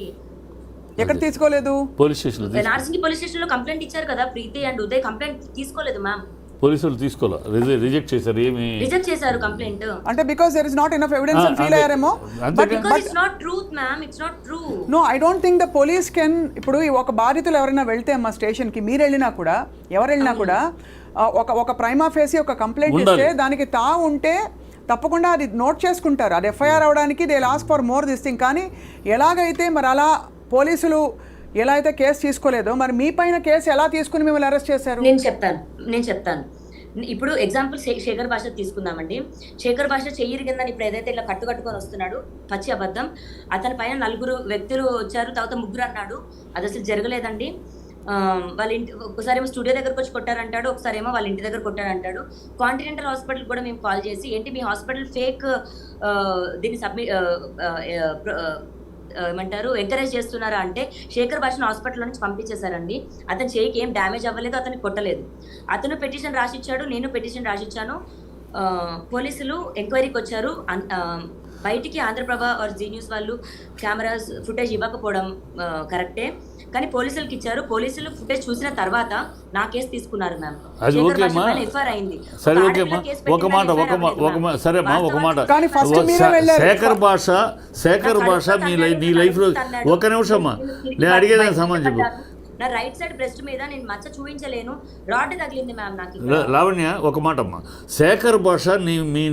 A: ఎక్కడ తీసుకోలేదు?
B: పోలీస్ స్టేషన్లో
C: నార్సింగి పోలీస్ స్టేషన్ లో కంప్లైంట్ ఇచ్చారు కదా ప్రీతి అండ్ ఉదయ్, కంప్లైంట్ తీసుకోలేదు మ్యామ్.
B: పోలీసులు తీసుకోవాలి, రిజెక్ట్ చేశారు. ఏమి
C: రిజెక్ట్ చేశారు కంప్లైంట్
A: అంటే because there is not enough evidence అని ఫీల్ అయ్యారేమో.
C: Because it's not truth ma'am, it's not true.
A: No, I don't think the police can. ఇప్పుడు ఒక బాధితులు ఎవరైనా వెళ్తే అమ్మా స్టేషన్కి, మీరు వెళ్ళినా కూడా ఎవరు వెళ్ళినా కూడా ఒక ప్రైమా ఫేసి ఒక కంప్లైంట్ ఇస్తే దానికి ఉంటే తప్పకుండా అది నోట్ చేసుకుంటారు. అది ఎఫ్ఐఆర్ అవడానికి they ask for more this thing. కానీ ఎలాగైతే మరి అలా పోలీసులు ఎలా అయితే కేసు తీసుకోలేదో, మరి మీ పైన కేసు ఎలా తీసుకుని మిమ్మల్ని అరెస్ట్ చేశారు?
C: నేను చెప్తాను. ఇప్పుడు ఎగ్జాంపుల్ శేఖర్ భాష తీసుకుందామండి. శేఖర్ భాష చెయ్యిరిగిందని ఇప్పుడు ఏదైతే ఇట్లా కట్టుకొని వస్తున్నాడు, పచ్చి అబద్ధం. అతని పైన 4 వ్యక్తులు వచ్చారు, తర్వాత 3 అన్నాడు. అది అసలు జరగలేదండి. వాళ్ళ ఇంటి ఒకసారి ఏమో స్టూడియో దగ్గరకు వచ్చి కొట్టారంటాడు, ఒకసారి ఏమో వాళ్ళ ఇంటి దగ్గర కొట్టారంటాడు. కాంటినెంటల్ హాస్పిటల్ కూడా మేము కాల్ చేసి, ఏంటి మీ హాస్పిటల్ ఫేక్ దీన్ని ఏమంటారు ఎంకరేజ్ చేస్తున్నారా అంటే, శేఖర్ భాషను హాస్పిటల్ నుంచి పంపించేశారండి. అతని చేయికి ఏం డ్యామేజ్ అవ్వలేదు, అతనికి కొట్టలేదు. అతను పిటిషన్ రాసిచ్చాడు, నేను పిటిషన్ రాసిచ్చాను. పోలీసులు ఎంక్వైరీకి వచ్చారు. బయటికి ఆంధ్రప్రభ ఆర్ జీ న్యూస్ వాళ్ళు కెమెరాస్ ఫుటేజ్ ఇవ్వకపోవడం కరెక్టే, కానీ పోలీసులకు ఇచ్చారు. పోలీసులు ఫుటేజ్ చూసిన తర్వాత నా కేసు తీసుకున్నారు మ్యామ్.
B: అది ఓకేమ్మా,
C: ఎఫ్ఐఆర్ అయింది.
B: సరే ఓకేమ్మా, ఒక మాట సరేమ్మా, ఒక మాట.
A: కానీ ఫస్ట్ మీరే వెళ్ళారు.
B: శేఖర్ భాష నీ లైఫ్లో ఒక నిమిషం అమ్మా, నేను అడిగేదానికి సమాధానం చెప్పు.
C: నా రైట్ సైడ్ బ్రెస్ట్ మీద నేను మచ్చ చూపించలేను, రాడ్ తగిలింది మ్యామ్ నాకు.
B: లావణ్య, ఒక మాట అమ్మా, శేఖర్ భాష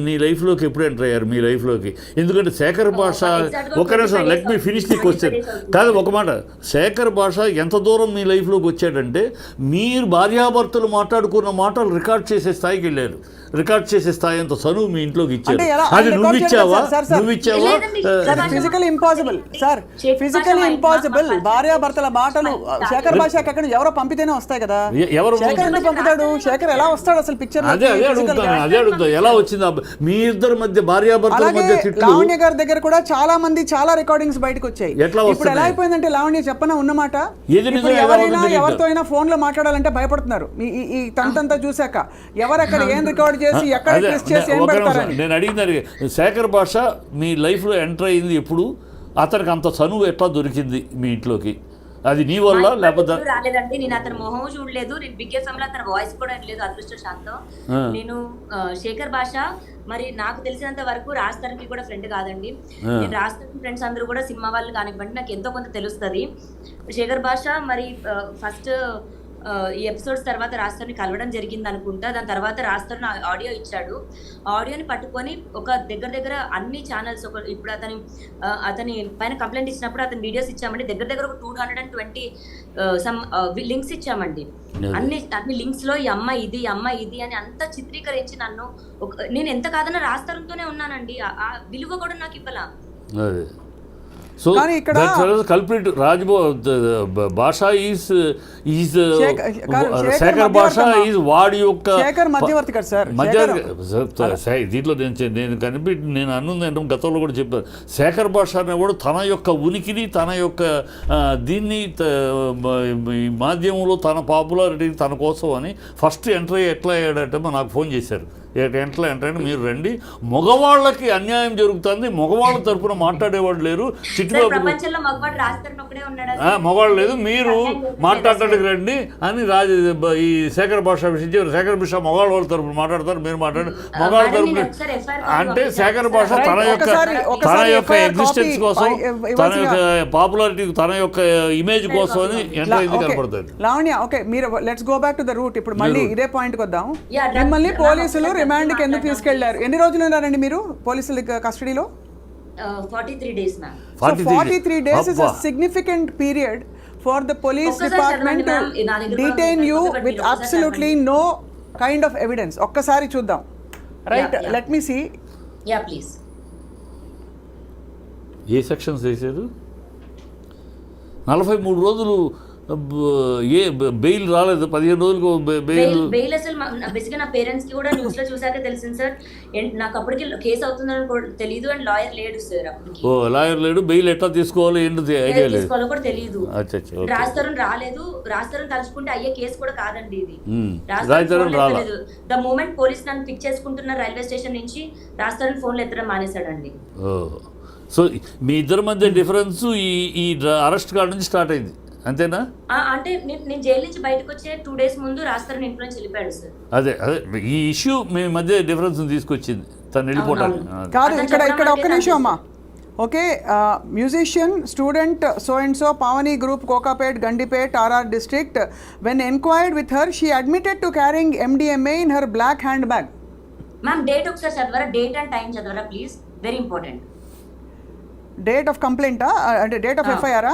B: నీ లైఫ్లోకి ఎప్పుడు ఎంటర్ అయ్యారు మీ లైఫ్లోకి? ఎందుకంటే శేఖర్ భాష, ఒక నిమిషం, let me finish the question. కాదు, ఒక మాట, శేఖర్ భాష ఎంత దూరం మీ లైఫ్లోకి వచ్చాడంటే, మీరు భార్యాభర్తలు మాట్లాడుకున్న మాటలు రికార్డ్ చేసే స్థాయికి వెళ్ళారు. రికార్డ్ చేసే స్థాయి అంత చనువు మీ ఇంట్లోకి ఇచ్చారు. అది నువ్వు ఇచ్చావా?
A: Physical impossible sir, physical impossible. భార్యాభర్తల మాటలు శేఖర్ భాషకి అక్కడ ఎవరో పంపితేనే వస్తాయి కదా. శేఖర్ ఎందుకు పంపుతాడు? శేఖర్ ఎలా వస్తాడు అసలు పిక్చర్?
B: అదే అడుగుతాను, ఎలా వచ్చింది మీ ఇద్దరి మధ్య, భార్యాభర్తల మధ్య తిట్లు?
A: లావణ్య గారి దగ్గర కూడా చాలా మంది చాలా రికార్డింగ్స్ బయటకు వచ్చాయి. ఇప్పుడు ఎలా అయిపోయిందంటే, లావణ్య చెప్పనా ఉన్నమాట, ఎవరితో అయినా ఫోన్ లో మాట్లాడాలంటే భయపడుతున్నారు. ఈ తంతంతా చూసాక ఎవరెక్కడ ఏం రికార్డ్ చేసి ఎక్కడ ట్విస్ట్ చేసి ఏం పెడతారని.
B: నేను అడిగింది, శేఖర్ భాష మీ లైఫ్లో ఎంటర్ అయింది ఎప్పుడు? అతనికి అంత చనువు ఎట్లా దొరికింది మీ ఇంట్లోకి? అది నీ వల్ల లేకపోతే?
C: రాలేదండి, నేను అతని మొహం చూడలేదు, నేను బిగ్ ఎఫ్ఎం లో అతని వాయిస్ కూడా లేదు, అదృష్టశాంతం. నేను శేఖర్ భాష మరి నాకు తెలిసినంత వరకు రాజధానికి కూడా ఫ్రెండ్ కాదండి. నేను రాజధాని ఫ్రెండ్స్ అందరూ కూడా సినిమా వాళ్ళు కానివ్వండి, నాకు ఎంతో కొంత తెలుస్తుంది. శేఖర్ భాష మరి ఫస్ట్ ఈ ఎపిసోడ్స్ తర్వాత రాజధాని కలవడం జరిగింది అనుకుంటా. దాని తర్వాత రాజధాని ఆడియో ఇచ్చాడు. ఆడియోని పట్టుకొని ఒక దగ్గర అన్ని ఛానల్స్, ఇప్పుడు అతని పైన కంప్లైంట్ ఇచ్చినప్పుడు అతని వీడియోస్ ఇచ్చామండి. దగ్గర ఒక 220 సమ్ లింక్స్ ఇచ్చామండి. అన్ని లింక్స్ లో ఈ అమ్మాయి ఇది అని అంతా చిత్రీకరించి నన్ను, నేను ఎంత కాదన్నా రాజధానితోనే ఉన్నానండి. ఆ విలువ కూడా నాకు ఇవ్వాల.
B: సో కల్ప్రిట్ భాష ఈజ్ శేఖర్ భాష ఈజ్ వాడి యొక్క మధ్యవర్తి. దీంట్లో నేను అన్నుంది గతంలో కూడా చెప్పాను, శేఖర్ భాష అనేవాడు తన యొక్క ఉనికిని, తన యొక్క దీన్ని మాధ్యమంలో తన పాపులారిటీ తన కోసం అని ఫస్ట్ ఎంటర్ ఎట్లా అయ్యాడంటే నాకు ఫోన్ చేశారు. ఎంట్లా ఏంటంటే, మీరు రండి, మగవాళ్ళకి అన్యాయం జరుగుతుంది, మగవాళ్ళ తరపున మాట్లాడేవాడు లేరు, మగవాళ్ళు లేదు, మీరు మాట్లాడటానికి రండి అని ఈ శేఖర్ భాష విషయం. శేఖర్ భాష మగవాళ్ళ తరపున మాట్లాడతారు, మీరు మాట్లాడండి మగవాళ్ళ తరపున అంటే శేఖర్ భాష తన యొక్క ఎగ్జిస్టెన్స్ కోసం, తన యొక్క పాపులారిటీ, తన యొక్క ఇమేజ్ కోసం అని ఎంటర్ అయింది కనపడుతుంది.
A: లావణ్య, ఓకే, మీరు let's go back to the route. ఇప్పుడు మళ్ళీ ఇదే పాయింట్కి వద్దాం. మిమ్మల్ని పోలీసులు రిమాండ్కి ఎందుకు తీసుకెళ్లారు? ఎన్ని రోజులు ఉన్నారండి మీరు పోలీసుల కస్టడీలో?
C: 43 days ma'am.
A: 43 days is a significant period for the police department to detain you with absolutely no kind of evidence. ఒక్కసారి చూద్దాం, right? Let me see.
C: Yeah please.
B: ఏ సెక్షన్స్ వేసారు? 43 రోజులు బెయిల్ రాలేదు, 15 రోజులకు బెయిల్.
C: బెయిల్ అసలు బేసిక్గా నా పేరెంట్స్ కి కూడా న్యూస్ లో చూసాక తెలిసింది సార్. నాకు అప్పటికి కేసు అవుతుందని కూడా తెలియదు, అండ్ లాయర్ లేడు సార్ అప్పటికి.
B: ఓ లాయర్ లేడు, బెయిల్ ఎట్లా తీసుకోవాలో ఏంటి ఐడియా లేదు,
C: తీసుకోవాలో కూడా తెలియదు.
B: అచ్చా.
C: రాజతరుణ్ రాలేదు, రాజతరుణ్ తలుచుకుంటే అయ్యే కేసు కూడా కాదండి ఇది.
B: రాజతరుణ్ రాలేదు.
C: ద మూమెంట్ పోలీస్ నన్ను పిక్ చేసుకుంటున్న రైల్వే స్టేషన్ నుంచి రాజతరుణ్ ఫోన్లు ఎత్తడం మానేశాడండి.
B: సో మీ ఇద్దరి మధ్య డిఫరెన్స్ ఈ అరెస్ట్ కాడ నుంచి స్టార్ట్ అయింది అంతేనా?
C: అంటే నేను జైలు నుంచి బయటకు వచ్చే 2 days ముందు రాజతరుణ్ ఇంట్లో నుంచి వెళ్ళిపోయాడు సార్.
B: అదే ఈ ఇష్యూ మీ మధ్య డిఫరెన్స్ తీసుకొచ్చింది, తను వెళ్ళిపోవడానికి.
A: కాదు, ఇక్కడ ఒక్క నిమిషం అమ్మా. Okay, musician student so and so Pavani group Kokapet Gandipet RR district. When enquired with her, she admitted to carrying MDMA in her black handbag.
C: Ma'am date ఒకసారి చదవరా, డేట్ అండ్ టైం చదవరా please, very important.
A: Date of కంప్లైంటా అంటే date of FIR?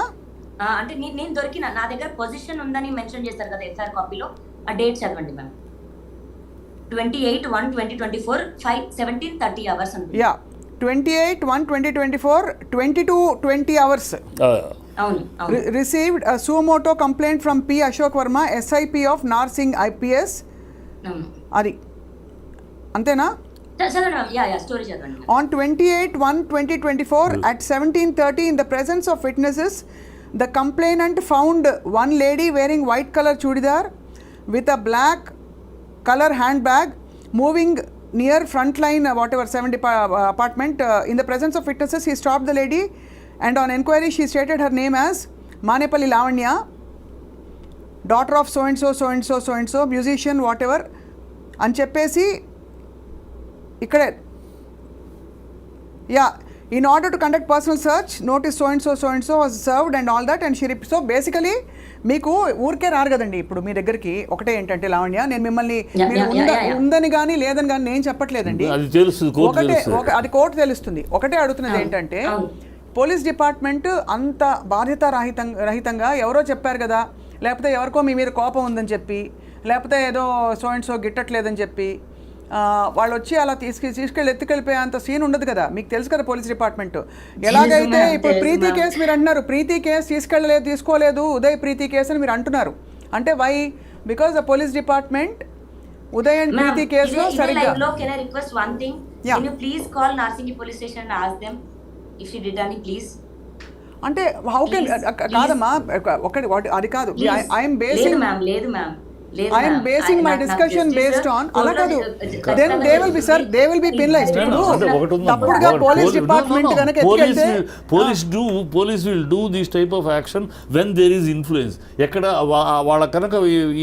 C: అంటే నేను దొరికిన నా దగ్గర పొజిషన్ ఉందని మెన్షన్ చేస్తారు కదా FIR కాపీలో, ఆ డేట్ చదవండి మ్యామ్. 28/1/2024 5:17:30 hours అనుకుంటా.
A: Yeah, 28/1/2024 22:20 hours.
C: అవును.
A: Received a suo motu complaint from P. Ashok Verma, SIP of Narsingh IPS. అది అంతేనా?
C: చదవండి మ్యామ్. యా స్టోరీ చదవండి.
A: On 28/1/2024 at 17:30 in the presence of witnesses, the complainant found one lady wearing white color chudidar with a black color handbag moving near frontline 70 apartment. In the presence of witnesses, he stopped the lady and on enquiry she stated her name as Manepalli Lavanya, daughter of so and so so and so so and so, musician whatever అని చెప్పేసి ఇక్కడే in order to conduct personal search notice so and so was served and all that, and she so basically మీకు ఊరికే రారు కదండి ఇప్పుడు మీ దగ్గరికి. ఒకటే ఏంటంటే లావణ్య, నేను మిమ్మల్ని ఉందని కానీ లేదని కానీ నేను చెప్పట్లేదండి, ఒకటే అది కోర్టు తెలుస్తుంది. ఒకటే అడుగుతున్నది ఏంటంటే, పోలీస్ డిపార్ట్మెంట్ అంత బాధ్యత రహితంగా ఎవరో చెప్పారు కదా, లేకపోతే ఎవరికో మీ మీద కోపం ఉందని చెప్పి, లేకపోతే ఏదో సో అండ్ సో గిట్టట్లేదని చెప్పి వాళ్ళు వచ్చి అలా తీసుకెళ్ళి ఎత్తుకెళ్ళిపోయే అంత సీన్ ఉండదు కదా. మీకు తెలుసు కదా పోలీస్ డిపార్ట్మెంట్ ఎలాగైతే. ఇప్పుడు ప్రీతి కేసు మీరు అంటున్నారు, ప్రీతి కేసు తీసుకోలేదు ఉదయ్ ప్రీతి కేసు అని మీరు అంటున్నారు. అంటే why? Because the police department Uday and Preethi కేసులో సరిగ్గా.
C: Can I request one thing? Can you please call Narsinghi police station and ask them if she did any, please?
A: అంటే హౌ కెన్ కాదమ్మా, ఒకటి అది కాదు. I'm basing my discussion based on అలా కాదు. Then they will be, sir, they will be penalized. తప్పుడుగా police department గనుక ఎత్తుకెళ్తే
B: police will do this type of action when there is influence. ఎక్కడ వాళ్ళ కనుక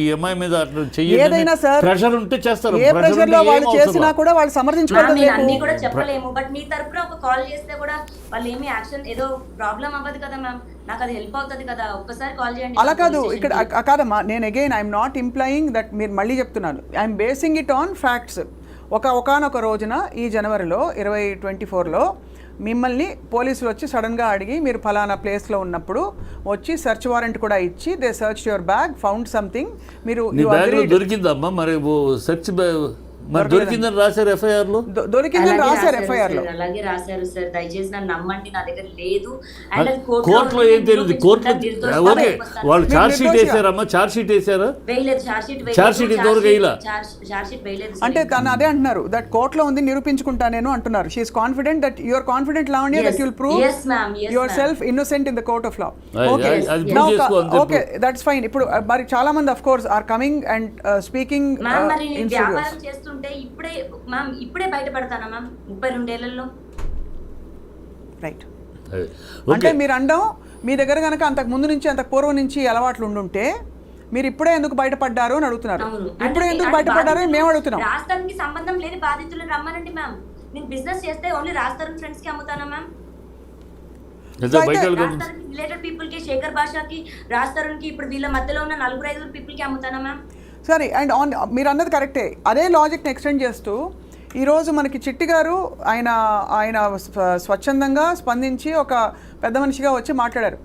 B: ఈ అమ్మాయి మీద అట్లా
A: ఏదైనా సార్
B: ప్రెషర్ ఉంటే చేస్తారు.
A: ఏ ప్రెషర్ లో వాళ్ళు చేసినా కూడా వాళ్ళు సమర్థించుకోవడం
C: అన్ని కూడా చెప్పలేము. బట్ మీ తరపున ఒక కాల్ చేస్తే కూడా వాళ్ళు ఏమి యాక్షన్ ఏదో ప్రాబ్లం అవ్వదు కదా మ్యామ్, నాకు అది హెల్ప్ అవుతుంది కదా, ఒక్కసారి కాల్ చేయండి. అలా
A: కాదు, ఇక్కడ కాదమ్మా, నేను again I'm not employing that, మీరు మళ్ళీ చెప్తున్నాను, I'm basing it on facts. ఒకానొక రోజున ఈ జనవరిలో 2024లో మిమ్మల్ని పోలీసులు వచ్చి సడన్గా అడిగి మీరు ఫలానా ప్లేస్లో ఉన్నప్పుడు వచ్చి సెర్చ్ వారెంట్ కూడా ఇచ్చి they search your bag, found something. మీరు
B: దొరికిందమ్మా మరి సెర్చ్ మరి దొరికిందని రాశారు FIR లో?
A: దొరికిందని రాశారు FIR లో,
C: అలాగే రాశారు సార్. దయచేసి నన్ను నమ్మండి, నా దగ్గర లేదు.
B: కోర్టులో ఏం తెలియదు. కోర్టులో ఓకే వాళ్ళు ఛార్జ్ షీట్ వేసారమ్మా, ఛార్జ్ షీట్ వేసారా? ఛార్జ్ షీట్ ఇంతవరకు వేయలా.
A: అంటే తను అదే అంటున్నారు, దట్ కోర్టులో ఉంది నిరూపించుకుంటా నేను అంటున్నారు. She is confident that you are confident Lavanya that you will prove yourself innocent in the court of law. Okay that's fine. ఇప్పుడు మరి చాలా మంది of course are coming and speaking in studios.
C: ఇప్పుడే బయటపడతానా మ్యామ్ 32 ఏళ్లలో?
A: Right. అంటే మీరు అండం మీ దగ్గర కనుక అంతకు ముందు నుంచి అంతకు పూర్వం నుంచి అలవాట్లు ఉండుంటే మీరు ఇప్పుడే ఎందుకు బయటపడ్డారు అని అడుగుతున్నారు. ఇప్పుడే ఎందుకు బయటపడ్డారు అని మేము అడుగుతున్నాం.
C: రాజధానికి సంబంధం లేదు, బాధితులను రమ్మనండి మ్యామ్. నేను బిజినెస్ చేస్తే ఓన్లీ రాజధాని ఫ్రెండ్స్ కి అమ్ముతానా మ్యామ్? రిలేటెడ్ పీపుల్ కి, శేఖర్ భాషకి, రాజధాని కి, ఇప్పుడు వీళ్ళ మధ్యలో ఉన్న 4-5 పీపుల్ కి అమ్ముతానా మ్యామ్? సరే, అండ్ మీరు అన్నది కరెక్టే. అదే లాజిక్ని ఎక్స్టెండ్ చేస్తూ ఈరోజు మనకి చిట్టి గారు ఆయన స్వచ్ఛందంగా స్పందించి ఒక పెద్ద మనిషిగా వచ్చి మాట్లాడారు.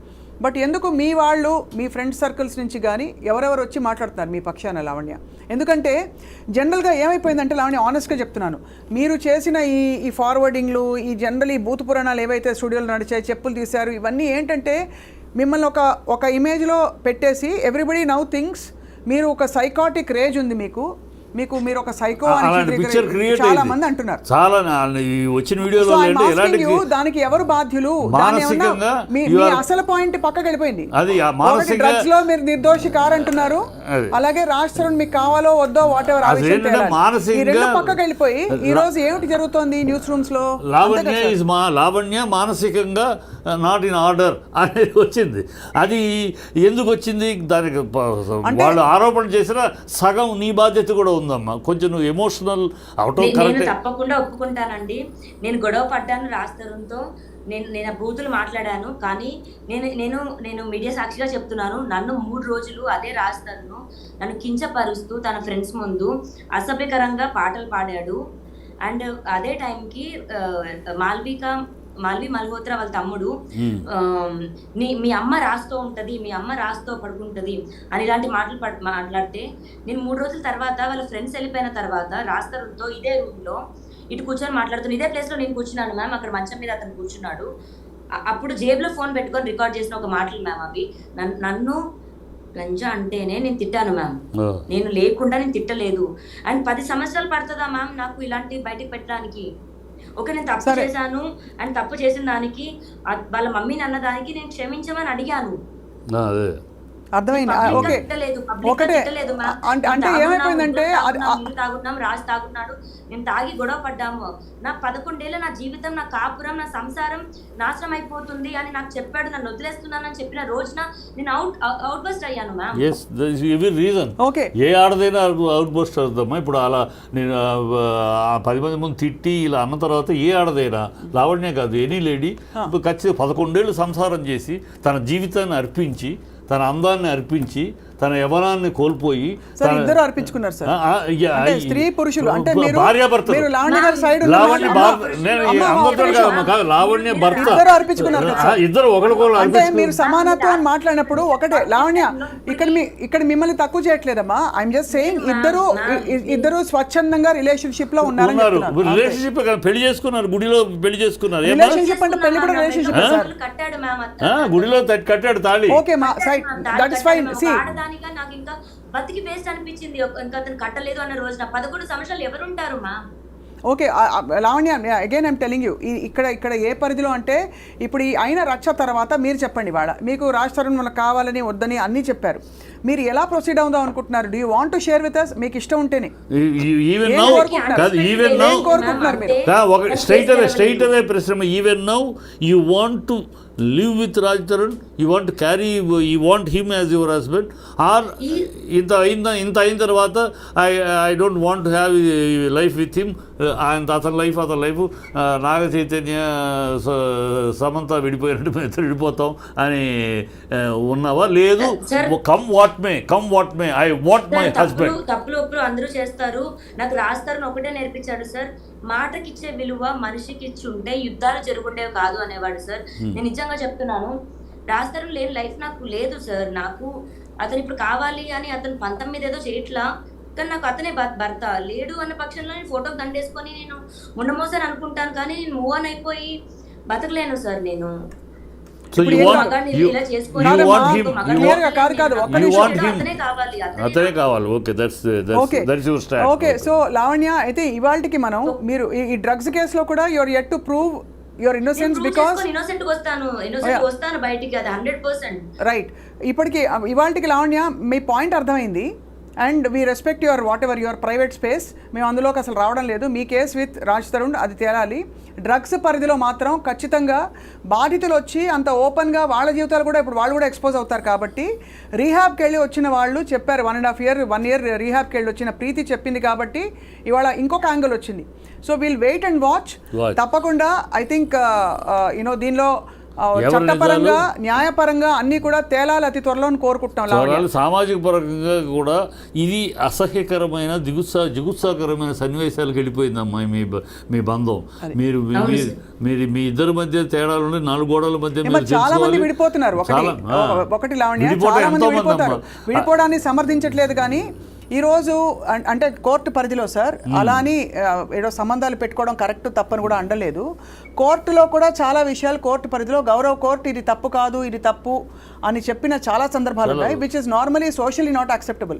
C: బట్ ఎందుకు మీ వాళ్ళు మీ ఫ్రెండ్ సర్కిల్స్ నుంచి కానీ ఎవరెవరు వచ్చి మాట్లాడుతున్నారు మీ పక్షాన లావణ్య? ఎందుకంటే జనరల్గా ఏమైపోయిందంటే లావణ్య, ఆనెస్ట్గా చెప్తున్నాను, మీరు చేసిన ఈ ఫార్వర్డింగ్లు, ఈ జనరల్ ఈ బూతు పురాణాలు ఏవైతే స్టూడియోలో నడిచాయి, చెప్పులు తీశారు, ఇవన్నీ ఏంటంటే
A: మిమ్మల్ని ఒక ఇమేజ్లో పెట్టేసి ఎవ్రీబడి నౌ థింగ్స్ మీరు ఒక సైకాటిక్ రేజ్ ఉంది మీరు ఒక సైకో
B: అలాంటి పిక్చర్ క్రియేట్
A: చాలా మంది అంటున్నారు.
B: చాలా ఈ వచ్చిన వీడియోలో
A: దానికి ఎవరు బాధ్యులు?
B: మానసికంగా
A: మీ అసలు పాయింట్ పక్కకి వెళ్ళిపోయింది.
B: అది మానసికంగా
A: డ్రగ్స్ లో మీరు నిర్దోషి కారంటున్నారు, అలాగే రాజ్ తరుణ్ మీకు కావాలో వద్దో వాట్ ఎవర్
B: మానసికంగా
A: పక్కకి వెళ్ళిపోయి ఈ రోజు ఏమిటి జరుగుతోంది న్యూస్ రూమ్స్ లో?
B: లావణ్య మానసికంగా నాట్ ఇన్ ఆర్డర్ అనేది వచ్చింది. అది ఎందుకు వచ్చింది? దానికి వాళ్ళు ఆరోపణ చేసిన సగం నీ బాధ్యత కూడా ఉందమ్మా. కొంచెం నువ్వు ఎమోషనల్
C: నేను తప్పకుండా ఒప్పుకుంటానండి. నేను గొడవ పడ్డాను రాజ్ తరుణ్తో, నేను బూతులు మాట్లాడాను. కానీ నేను మీడియా సాక్షిగా చెప్తున్నాను, నన్ను 3 రోజులు అదే రాజ్ తరుణ్ నన్ను కించపరుస్తూ తన ఫ్రెండ్స్ ముందు అసభ్యకరంగా పాటలు పాడాడు. అండ్ అదే టైంకి మాల్వి మల్హోత్రా వాళ్ళ తమ్ముడు మీ అమ్మ రాస్తూ ఉంటది, మీ అమ్మ రాస్తూ పడుకుంటది అని ఇలాంటి మాటలు మాట్లాడితే నేను 3 రోజుల తర్వాత వాళ్ళ ఫ్రెండ్స్ వెళ్ళిపోయిన తర్వాత రాజ్ తరుణ్తో ఇదే రూమ్ లో ఇటు కూర్చొని మాట్లాడుతున్నాను. ఇదే ప్లేస్ లో నేను కూర్చున్నాను మ్యామ్, అక్కడ మంచం మీద అతను కూర్చున్నాడు. అప్పుడు జేబులో ఫోన్ పెట్టుకొని రికార్డ్ చేసిన ఒక మాటలు మ్యామ్ అవి. నన్ను గంజా అంటేనే నేను తిట్టాను మ్యామ్, నేను లేకుండా నేను తిట్టలేదు. అండ్ 10 సంవత్సరాలు పడుతుందా మ్యామ్ నాకు ఇలాంటి బయటకు పెట్టడానికి? ఓకే, నేను తప్పు చేశాను అండ్ తప్పు చేసిన దానికి వాళ్ళ మమ్మీని అన్న దానికి నేను క్షమించమని అడిగాను.
A: అర్థమైంది. ఓకే, ఒకటే అంటే ఏమైపోయిందంటే
C: తాగుతున్నాం, రాజు తాగుతున్నాడు, మేము తాగి గొడవ పడ్డాము, నా 11 ఏళ్ళ నా జీవితం, నా కాపురం, నా సంసారం నాశనం అయిపోతుంది అని నాకు చెప్పాడు. నన్ను వదిలేస్తున్నానని చెప్పిన రోజున నేను అవుట్ బస్ట్ అయ్యాను మ్యామ్.
B: రీజన్ ఓకే, ఏ ఆడదైనా అవుట్ బస్ట్ అవుతామా? ఇప్పుడు అలా నేను 10 మంది ముందు తిట్టి ఇలా అన్న తర్వాత ఏ ఆడదైనా, లావణ్య కాదు ఎనీ లేడీ ఖచ్చితంగా 11 ఏళ్ళు సంసారం చేసి తన జీవితాన్ని అర్పించి, తన అందాన్ని అర్పించి, తన యవనాన్ని కోల్పోయి
A: ఇద్దరు అర్పించుకున్నారు సార్. స్త్రీ పురుషులు అంటే
B: భార్యాభర్త, లావణ్య భర్త ఇద్దరు ఒకరికొకరు
A: అంటే మీరు సమానత్వం మాట్లాడినప్పుడు ఒకటే. లావణ్య ఇక్కడ మిమ్మల్ని తక్కువ చేయట్లేదమ్మా, ఐఎమ్ జస్ట్ సేయింగ్ ఇద్దరు స్వచ్ఛందంగా రిలేషన్షిప్ లో ఉన్నారు.
B: రిలేషన్షిప్ పెళ్లి చేసుకున్నారు, గుడిలో పెళ్లి చేసుకున్నారు.
A: రిలేషన్షిప్ అంటే పెళ్లి కూడా రిలేషన్షిప్
B: గుడిలో కట్టాడు తాళి.
A: Okay that is fine. See
C: నాకు ఇంకా బతికి వేస్ట్ అనిపించింది. ఇంకా అతను కట్టలేదు అన్న రోజున 11 సంవత్సరాలు ఎవరుంటారు మా?
A: Okay Lavanya, again I'm telling you, ఇక్కడ ఏ పరిధిలో అంటే ఇప్పుడు ఈ అయిన రచ్చ తర్వాత మీరు చెప్పండి, వాళ్ళ మీకు రాజ్ తరుణ్ మనకు కావాలని వద్దని అన్నీ చెప్పారు, మీరు ఎలా ప్రొసీడ్ అవుదాం అనుకుంటున్నారు? Do you want to share with us? మీకు ఇష్టం ఉంటేనే
B: స్ట్రైట్ అవే ప్రశ్న. Even now you want to live with Raj Tarun, you want to carry, you want him as your husband, or ఇంత అయిన తర్వాత I don't want to have life with him, and అతని life Naga Chaitanya Samantha విడిపోయినట్టు మేము ఇద్దరు విడిపోతాం అని ఉన్నావా? లేదు, come what may I want my husband.
C: తప్పులు ఒప్పులు అందరూ చేస్తారు. నాకు రాజ్ తరుణ్ ఒకటే నేర్పించాడు సార్, మాటకిచ్చే విలువ మనిషికి ఇచ్చి ఉంటే యుద్ధాలు జరుగుండేవి కాదు అనేవాడు సార్. నేను నిజంగా చెప్తున్నాను, రాజ్ తరుణ్ లేని లైఫ్ నాకు లేదు సార్. నాకు అతను ఇప్పుడు కావాలి అని అతను 19 ఏదో చేయట్లా, కానీ నాకు అతనే భర్త. లేడు అన్న పక్షంలో నేను ఫోటో దండేసుకొని నేను ఉండమోసారి అనుకుంటాను, కానీ నేను మూవ్ ఆన్ అయిపోయి బతకలేను సార్ నేను.
B: అతనే కావాలి.
A: ఓకే, సో లావణ్య అయితే ఇవాళకి మనం మీరు ఈ డ్రగ్స్ కేసులో కూడా your yet to prove your innocence because
C: వస్తాను బయటికి, అది 100%.
A: రైట్. ఇప్పటికి ఇవాళకి లావణ్య మీ పాయింట్ అర్థమైంది, and we respect your what ever your private space. మేము అందులోకి అసలు రావడం లేదు. మీ కేసు విత్ రాజ్ తరుణ్ అది తేలాలి. డ్రగ్స్ పరిధిలో మాత్రం ఖచ్చితంగా బాధితులు వచ్చి అంత ఓపెన్గా వాళ్ళ జీవితాలు కూడా ఇప్పుడు వాళ్ళు కూడా ఎక్స్పోజ్ అవుతారు. కాబట్టి రీహాబ్కి వెళ్ళి వచ్చిన వాళ్ళు చెప్పారు, 1.5 year రీహాబ్కి వెళ్ళి వచ్చిన ప్రీతి చెప్పింది కాబట్టి ఇవాళ ఇంకొక యాంగిల్ వచ్చింది. So we'll wait and watch. తప్పకుండా ఐ థింక్ దీనిలో చట్టపరంగా న్యాయపరంగా అన్ని కూడా తేలాలి అతి త్వరలో కోరుకుంటున్నాం.
B: సామాజిక పరంగా కూడా ఇది అసహ్యకరమైన జిగుత్సాకరమైన సన్నివేశాలకు వెళ్ళిపోయిందమ్మా మీ బంధం. మీరు మీ ఇద్దరి మధ్య తేడాలు 4 గోడల మధ్య
A: చాలా మంది విడిపోతున్నారు. ఒకటి లావణ్య, చాలా మంది విడిపోతారు. విడిపోవడాన్ని సమర్థించట్లేదు, కానీ ఈరోజు అంటే కోర్టు పరిధిలో సార్ అలా అని ఏదో సంబంధాలు పెట్టుకోవడం కరెక్ట్ తప్పని కూడా అండలేదు. కోర్టులో కూడా చాలా విషయాలు కోర్టు పరిధిలో గౌరవ కోర్టు ఇది తప్పు కాదు ఇది తప్పు అని చెప్పిన చాలా సందర్భాలు ఉన్నాయి, which is normally socially not acceptable.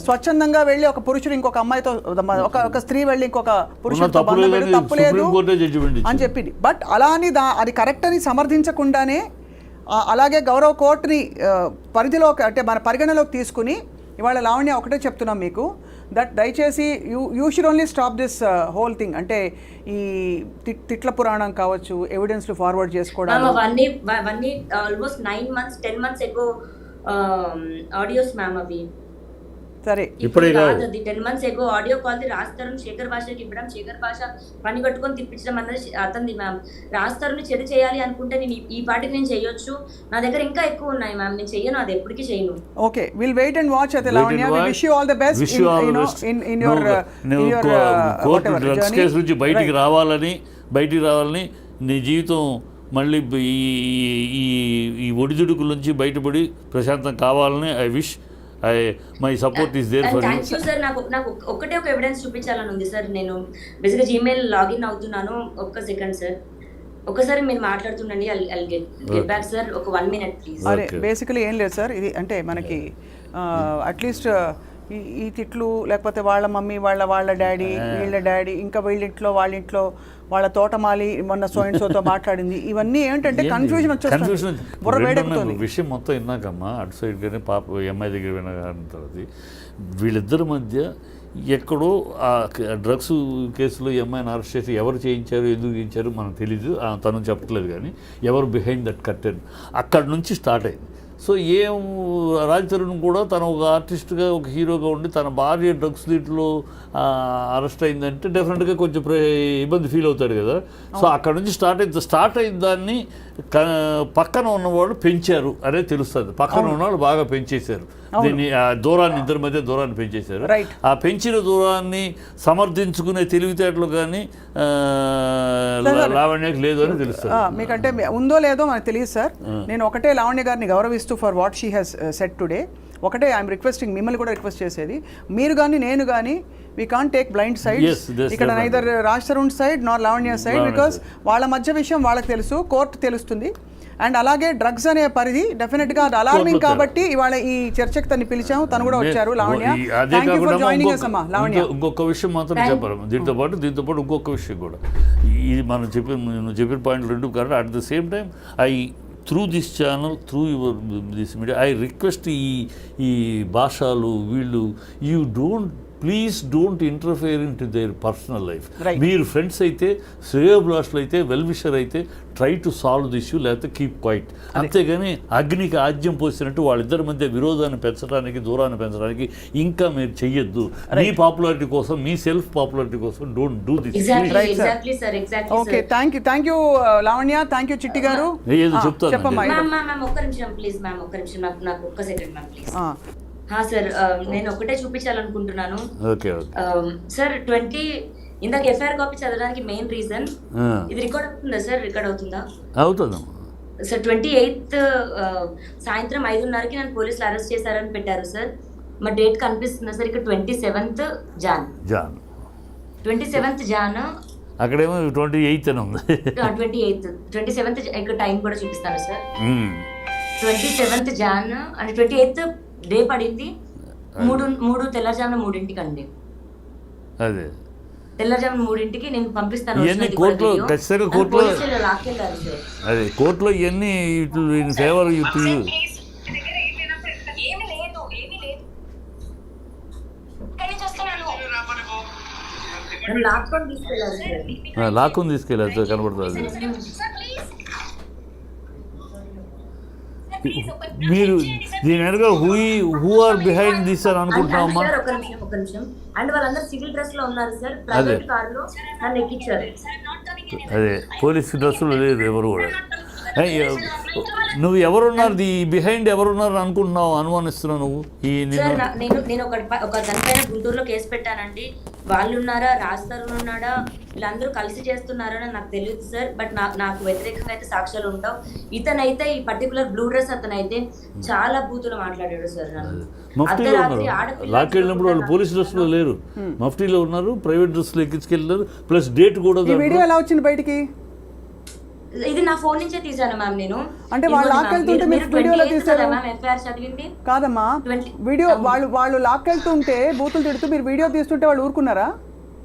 A: స్వచ్ఛందంగా వెళ్ళి ఒక పురుషుడు ఇంకొక అమ్మాయితో ఒక స్త్రీ వెళ్ళి ఇంకొక పురుషుడితో బంధం పెట్టి తప్పులేదు అని చెప్పింది. బట్ అలా అని అది కరెక్ట్ అని సమర్థించకుండానే అలాగే గౌరవ కోర్టుని పరిధిలోకి అంటే మన పరిగణలోకి తీసుకుని ఇవాళ లావణ్య ఒకటే చెప్తున్నాం మీకు, దట్ దయచేసి you should only stop this whole thing. అంటే ఈ తిట్ల పురాణం కావచ్చు, ఎవిడెన్స్లు ఫార్వర్డ్ చేసుకోవడం,
C: అవన్నీ ఆల్మోస్ట్ 9 months 10 months ఎగో ఆడియోస్ మ్యామ్ అవి.
A: సరే
C: ఇప్పుడు కాదు, అది 10 months ఎగో ఆడియో కాల్ రాస్తారు శేఖర్ భాషకి ఇవ్వడం, శేఖర్ భాష పని కట్టుకొని తిప్పించడం అన్నది అతనిది మ్యామ్. రాస్తారుని చెడు చేయాలి అనుకుంటే నేను ఈ పాటికి నేను చేయొచ్చు, నా దగ్గర ఇంకా ఎక్కువ ఉన్నాయి మ్యామ్, నేను చెయ్యను, అది ఎప్పటికీ చేయను.
A: Okay, will wait and watch. అయితే Lavanya, we wish you all the best in your
B: court drugs case నుంచి బయటికి రావాలని నీ జీవితం మళ్ళీ ఈ ఒడిదుడుకుల నుంచి బయటపడి ప్రశాంతం కావాలని I wish. My support is there for
C: you sir. నాకు ఒక్కటే ఒక ఎవిడెన్స్ చూపించాలని ఉంది సార్. నేను బేసిక్గా జీమెయిల్ లాగిన్ అవుతున్నాను, ఒక్క సెకండ్ సార్, ఒకసారి మీరు మాట్లాడుతుండండి. ఐ గెట్ బ్యాక్ సార్, ఒక 1 minute ప్లీజ్.
A: అరే బేసికలీ ఏం లేదు సార్, ఇది అంటే మనకి అట్లీస్ట్ ఈ తిట్లు లేకపోతే వాళ్ళ మమ్మీ వాళ్ళ డాడీ వీళ్ళ డాడీ ఇంకా వీళ్ళింట్లో వాళ్ళింట్లో వాళ్ళ తోటమాలి మొన్న సోతో మాట్లాడింది, ఇవన్నీ ఏంటంటే కన్ఫ్యూజన్ వచ్చేస్తుంది, బుర్ర వేడెక్కుతుంది.
B: విషయం మొత్తం విన్నాకమ్మా అటు సైడ్ కానీ పాప ఎంఐ దగ్గర విన్నా తర్వాత వీళ్ళిద్దరి మధ్య ఎక్కడో ఆ డ్రగ్స్ కేసులో ఎంఐని అరెస్ట్ చేసి ఎవరు చేయించారు ఎందుకు చేయించారు మనకు తెలీదు, తను చెప్పట్లేదు, కానీ ఎవరు బిహైండ్ దట్ కర్టెన్ అక్కడ నుంచి స్టార్ట్ అయింది. సో రాజ్ తరుణ్ కూడా తను ఒక ఆర్టిస్ట్గా ఒక హీరోగా ఉండి తన భార్య డ్రగ్స్ దీంట్లో అరెస్ట్ అయిందంటే డెఫినెట్గా కొంచెం ఇబ్బంది ఫీల్ అవుతాడు కదా. సో అక్కడ నుంచి స్టార్ట్ అయిన దాన్ని పక్కన ఉన్నవాళ్ళు పెంచారు అనేది తెలుస్తుంది. పక్కన ఉన్నవాళ్ళు బాగా పెంచేశారు దీన్ని, దూరాన్ని ఇద్దరి మధ్య దూరాన్ని పెంచేశారు. ఆ పెంచిన దూరాన్ని సమర్థించుకునే తెలివితేటలు కానీ లావణ్యకి లేదు అని తెలుస్తుంది.
A: మీకంటే ఉందో లేదో మనకు తెలియదు సార్. నేను ఒకటే లావణ్య గారిని గౌరవిస్తూ for what she has said today ఒకటే ఐఎమ్ రిక్వెస్టింగ్, మిమ్మల్ని కూడా రిక్వెస్ట్ చేసేది, మీరు కానీ నేను కానీ we can't take blind sides. ఇక్కడ neither Raj Tarun side Nar Lavanya side, because వాళ్ళ మధ్య విషయం వాళ్ళకి తెలుసు, కోర్టు తెలుస్తుంది. అండ్ అలాగే డ్రగ్స్ అనే పరిధి డెఫినెట్గా అది అలార్మింగ్ కాబట్టి ఇవాళ ఈ చర్చకు తను పిలిచాము, తను కూడా వచ్చారు. Lavanya, thank you for joining us అమ్మా. లావణ్య, ఇంకొక
B: విషయం మాత్రం చెప్పారు దీంతో పాటు ఇంకొక విషయం కూడా, ఇది మనం చెప్పిన పాయింట్ రెండు correct. At the same time through this channel, through this media, I request ఈ భాషలు వీళ్ళు, please don't interfere in to their personal life. మీరు ఫ్రెండ్స్ అయితే, శ్రేయోభిలాషులు అయితే, వెల్ విషర్ అయితే try to solve the issue, లేకపోతే కీప్ క్వైట్. అంతేగాని అగ్నికి ఆజ్యం పోసినట్టు వాళ్ళిద్దరి మధ్య విరోధాన్ని పెంచడానికి, దూరాన్ని పెంచడానికి ఇంకా మీరు చెయ్యొద్దు. మీ పాపులారిటీ కోసం, మీ సెల్ఫ్ పాపులారిటీ కోసం don't do this.
A: Okay, thank you Lavanya, thank you చిట్టి గారు.
B: ఏదో చెప్తాను,
C: చెప్పమ్మా. ఒక్క నిమిషం ప్లీజ్ మ్యామ్, ఒక్క నిమిషం, నాకు ఒక్క సెకండ్ మ్యామ్ ప్లీజ్. సార్ నేను ఒకటే చూపించాలనుకుంటున్నాను సార్. 20 ఇందాక ఎఫ్ఐఆర్ కాపీ చదవడానికి మెయిన్ రీజన్ ఇది. రికార్డ్ అవుతుందా సార్? రికార్డ్ అవుతుందా?
B: అవుతుంది
C: సార్. 28th సాయంత్రం 5:30కి నన్ను పోలీసులు అరెస్ట్ చేశారని పెట్టారు సార్. మా డేట్ కనిపిస్తుందా సార్? ఇక్కడ 27th జాన్ 27th జాన్,
B: అక్కడేమో 28 అని ఉంది.
C: 27th ఇక్కడ టైం కూడా చూపిస్తాను సార్. 27th జాన్ అంటే 28th డే పడింది. 3 తెల్లజామున 3ంటికి అండి.
B: అదే
C: తెల్లజామున 3ంటికి నేను పంపిస్తాను.
B: కోర్టులో ఖచ్చితంగా కోర్టులో
C: లాక్కెళ్ళారు సార్.
B: అదే కోర్టులో ఇవన్నీ ఫేవర్ లాక్కుని తీసుకెళ్ళారు సార్, కనబడుతుంది. మీరు దీని వెనుక హూ ఆర్ బిహైండ్ దిస్ అని అనుకుంటున్నామా?
C: ఒక నిమిషం. అండ్ వాళ్ళందరూ సివిల్ డ్రెస్ లో ఉన్నారు సార్. ప్రైవేట్ కార్ లో నన్ను ఎక్కించారు.
B: అదే పోలీస్ డ్రెస్సులు లేదు ఎవరు కూడా. నువ్వు ఎవరున్నారు బిహైండ్ ఎవరున్నారు అనుకుంటున్నావు, అనుమానిస్తున్నావు నువ్వు ఈ
C: సార్ నేను ఒక దానిపైన గుంటూరులో కేసు పెట్టానండి. వాళ్ళు ఉన్నారా, రాజ్ తరుణ్ ఉన్నాడా, వీళ్ళందరూ కలిసి చేస్తున్నారని నాకు తెలియదు సార్. బట్ నాకు వ్యతిరేకంగా అయితే సాక్ష్యాలు ఉంటావు. ఇతనైతే ఈ పర్టికులర్ బ్లూ డ్రెస్ అతనైతే చాలా బూతులు మాట్లాడాడు సార్.
B: లాక్కెళ్ళినప్పుడు వాళ్ళు పోలీస్ డ్రెస్లో లేరు, మఫ్టీలో ఉన్నారు, ప్రైవేట్ డ్రెస్లో ఎక్కించుకెళ్ళారు. ప్లస్ డేట్ కూడా.
A: వీడియో ఎలా వచ్చింది బయటికి?
C: ఇది నా ఫోన్ నుంచే తీసాను మ్యామ్ నేను.
A: అంటే వాళ్ళు లాక్కెళ్తుంటే మీరు వీడియోలో తీసారు
C: ఎఫ్ఐఆర్ చదివింది
A: కాదమ్మా? వీడియో వాళ్ళు లాక్కెళ్తుంటే బూతులు తిడుతూ మీరు వీడియో తీస్తుంటే వాళ్ళు ఊరుకున్నారా?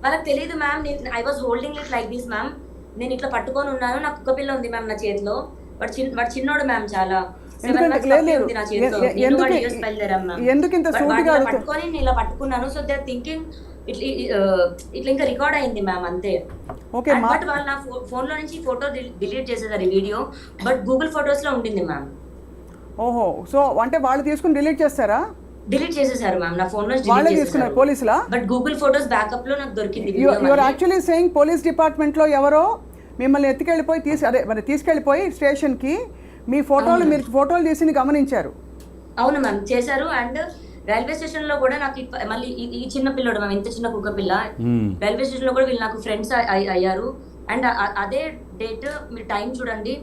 C: వాళ్ళకి తెలియదు ma'am. I was holding it like this ma'am. నేను ఇట్లా పట్టుకొని ఉన్నాను, నాకు కుక్క పిల్ల ఉంది మ్యామ్ నా చేతిలో. వాడు చిన్నోడు మ్యామ్, చాలా
A: ఎందుకు ఇంత సూటిగా
C: పట్టుకొని నేను ఇలా పట్టుకున్నాను. సో దే థింకింగ్ ఇట్లా ఇంకా రికార్డ్ అయింది మ్యామ్, అంతే. బట్ వాళ్ళు నా ఫోన్ లో నుంచి ఫోటో డిలీట్ చేసేసారు ఈ వీడియో. బట్ గూగుల్ ఫొటోస్ లో ఉండింది మ్యామ్.
A: ఓహో, సో అంటే వాళ్ళు తీసుకుని డిలీట్ చేస్తారా?
C: డిలీట్ చేసేసారు మ్యామ్ నా ఫోన్ లో.
A: వాళ్ళే తీసుకున్నారు పోలీసులా?
C: బట్ గూగుల్ ఫొటోస్ బ్యాకప్ లో నాకు దొరికింది.
A: You are actually saying police department లో ఎవరో మిమ్మల్ని ఎత్తుకెళ్ళిపోయి తీసుకెళ్ళిపోయి స్టేషన్ కి మీ ఫోటోలు మీరు ఫోటోలు తీసి గమనించారు?
C: అవును మ్యామ్, చేశారు. అండ్ రైల్వే స్టేషన్ లో కూడా నాకు మళ్ళీ ఈ చిన్న పిల్లడు మ్యామ్, ఇంత చిన్న కుక్క పిల్ల, రైల్వే స్టేషన్ లో కూడా వీళ్ళు నాకు ఫ్రెండ్స్ అయ్యారు. అండ్ అదే డేట్ మీరు టైం చూడండి,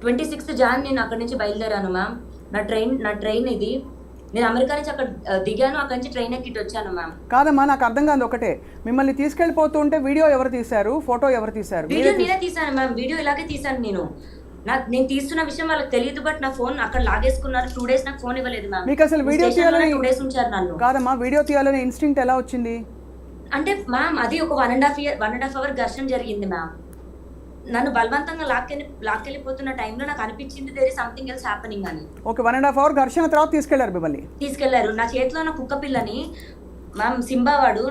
C: 26 జాన్ నేను అక్కడి నుంచి బయలుదేరాను మ్యామ్. నా ట్రైన్ ఇది. నేను అమెరికా నుంచి అక్కడ దిగాను, అక్కడి నుంచి ట్రైన్ ఎక్కిట్ వచ్చాను మ్యామ్.
A: కాదమ్మా, నాకు అర్థం కాదు ఒకటే, మిమ్మల్ని తీసుకెళ్ళిపోతుంటే వీడియో ఎవరు తీశారు, ఫోటో ఎవరు తీశారు?
C: వీడియో నేనే తీసాను మ్యామ్. వీడియో ఇలాగే తీసాను నేను నేను తీస్తున్న విషయం వాళ్ళకి తెలియదు. బట్ నా ఫోన్ అక్కడ లాగేసుకున్నారు. 2 days నాకు ఫోన్ ఇవ్వలేదు మ్యామ్.
A: మీకు అసలు వీడియో తీయాలని
C: 2 days ఉంచారు నన్ను.
A: కాదమ్మా, వీడియో తీయాలని ఇన్స్టింక్ట్ ఎలా వచ్చింది?
C: అంటే మ్యామ్ అది ఒక 1.5 hour ఘర్షణ జరిగింది మ్యామ్. నన్ను బలవంతంగా లాక్కెళ్ళిపోతున్న టైంలో నాకు అనిపించింది there is something else happening అని.
A: ఓకే, 1.5 hour ఘర్షణ తర్వాత తీసుకెళ్లారు.
C: నా చేతిలో నా కుక్క పిల్లని మ్యామ్, సింబా వాడు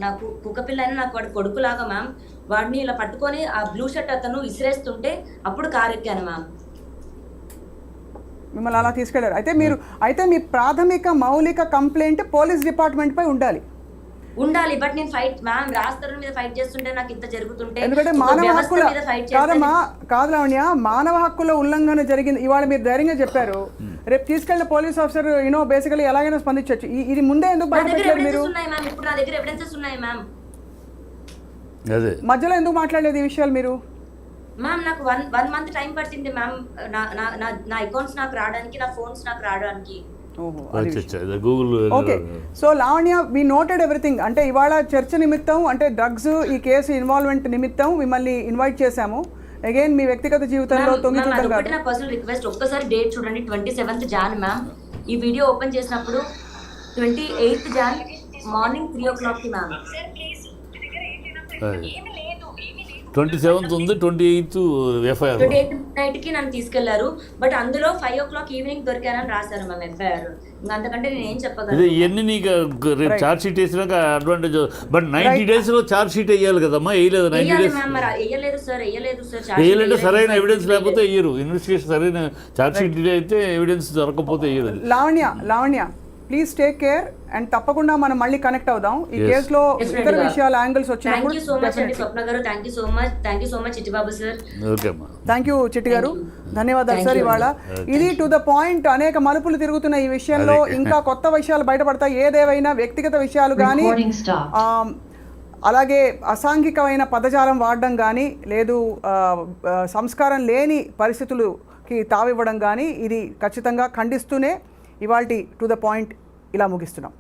C: నాకు కుక్క పిల్ల అయినా నాకు వాడు కొడుకులాగా మ్యామ్. వాడిని ఇలా పట్టుకొని ఆ బ్లూ షర్ట్ అతను విసిరేస్తుంటే అప్పుడు కారు ఎక్కాను మ్యామ్.
A: మిమ్మల్ని అలా తీసుకెళ్లారు. అయితే మీ ప్రాథమిక మౌలిక కంప్లైంట్ పోలీస్ డిపార్ట్మెంట్ పై ఉండాలి.
C: బట్ నేను ఫైట్ మ్యామ్, రాజ్ తరుణ్ మీద ఫైట్ చేస్తుంటే నాకు ఇంత జరుగుతుంటే,
A: ఎందుకంటే మానవ హక్కుల కాదు లావణ్య, మానవ హక్కుల ఉల్లంఘన జరిగింది. ఇవాళ మీరు ధైర్యంగా చెప్పారు, రేపు తీసుకెళ్లిన పోలీస్ ఆఫీసర్ బేసికలీ ఎలాగైనా స్పందించవచ్చు. ఇది ముందే ఎందుకు బయటపెట్టారు మీరు?
C: ఇప్పుడు నా దగ్గర ఎవిడెన్సెస్ ఉన్నాయి మ్యామ్.
A: మధ్యలో ఎందుకు మాట్లాడలేదు ఈ విషయాలు మీరు?
C: మ్యామ్ నాకు 1 month టైం పట్టింది మ్యామ్ నా అకౌంట్స్ నాకు రావడానికి, నా ఫోన్స్ నాకు రావడానికి.
A: ఓకే, సో లావణ్య, వి నోటెడ్ ఎవ్రీథింగ్. అంటే ఇవాళ చర్చ నిమిత్తం, అంటే డ్రగ్స్ ఈ కేసు ఇన్వాల్వ్మెంట్ నిమిత్తం మిమ్మల్ని ఇన్వైట్ చేశాము. అగైన్ మీ వ్యక్తిగత జీవితంలో
C: నా పర్సనల్ రిక్వెస్ట్, ఒక్కసారి డేట్ చూడండి, 27th జాన్ మ్యామ్. ఈ వీడియో ఓపెన్ చేసినప్పుడు 28th John morning 3 o'clock ma'am.
B: 27th ఉంది, 28th ఎఫ్ఐఆర్.
C: 28th నైట్ కి నన్ను తీసుకెళ్లారు. బట్ అందులో 5 o'clock ఈవినింగ్ దొరికానని రాశారు మ్యామ్ ఎఫ్ఐఆర్. అంతకంటే నేను ఏం చెప్పగలను?
B: ఇవన్నీ నీకు రేపు ఛార్జ్ షీట్ వేసినాక అడ్వాంటేజ్. బట్ 90 days లో ఛార్జ్ షీట్ వేయాలి కదమ్మా, వేయలేదు. 90 days
C: వేయలేదు సార్.
B: వేయాలంటే సరైన ఎవిడెన్స్ లేకపోతే వేయరు. ఇన్వెస్టిగేషన్ సరైన ఛార్జ్ షీట్ డిలే అయితే ఎవిడెన్స్ దొరకకపోతే వేయరు.
A: Lavanya please take care and తప్పకుండా మనం మళ్ళీ కనెక్ట్ అవుదాం. ఈ కేసులో ఇతర విషయాల యాంగిల్స్ వచ్చినప్పుడు. థ్యాంక్ యూ చిట్టి గారు, ధన్యవాదాలు సార్. ఇవాళ ఇది టు ద పాయింట్, అనేక మలుపులు తిరుగుతున్న ఈ విషయంలో ఇంకా కొత్త విషయాలు బయటపడతాయి. ఏదేవైనా వ్యక్తిగత విషయాలు కానీ, అలాగే అసాంఘికమైన పదజాలం వాడడం కానీ, లేదు సంస్కారం లేని పరిస్థితులకి తావివ్వడం కానీ, ఇది ఖచ్చితంగా ఖండిస్తూనే ఇవాల్టి టు ద పాయింట్ ఇలా ముగిస్తున్నాం.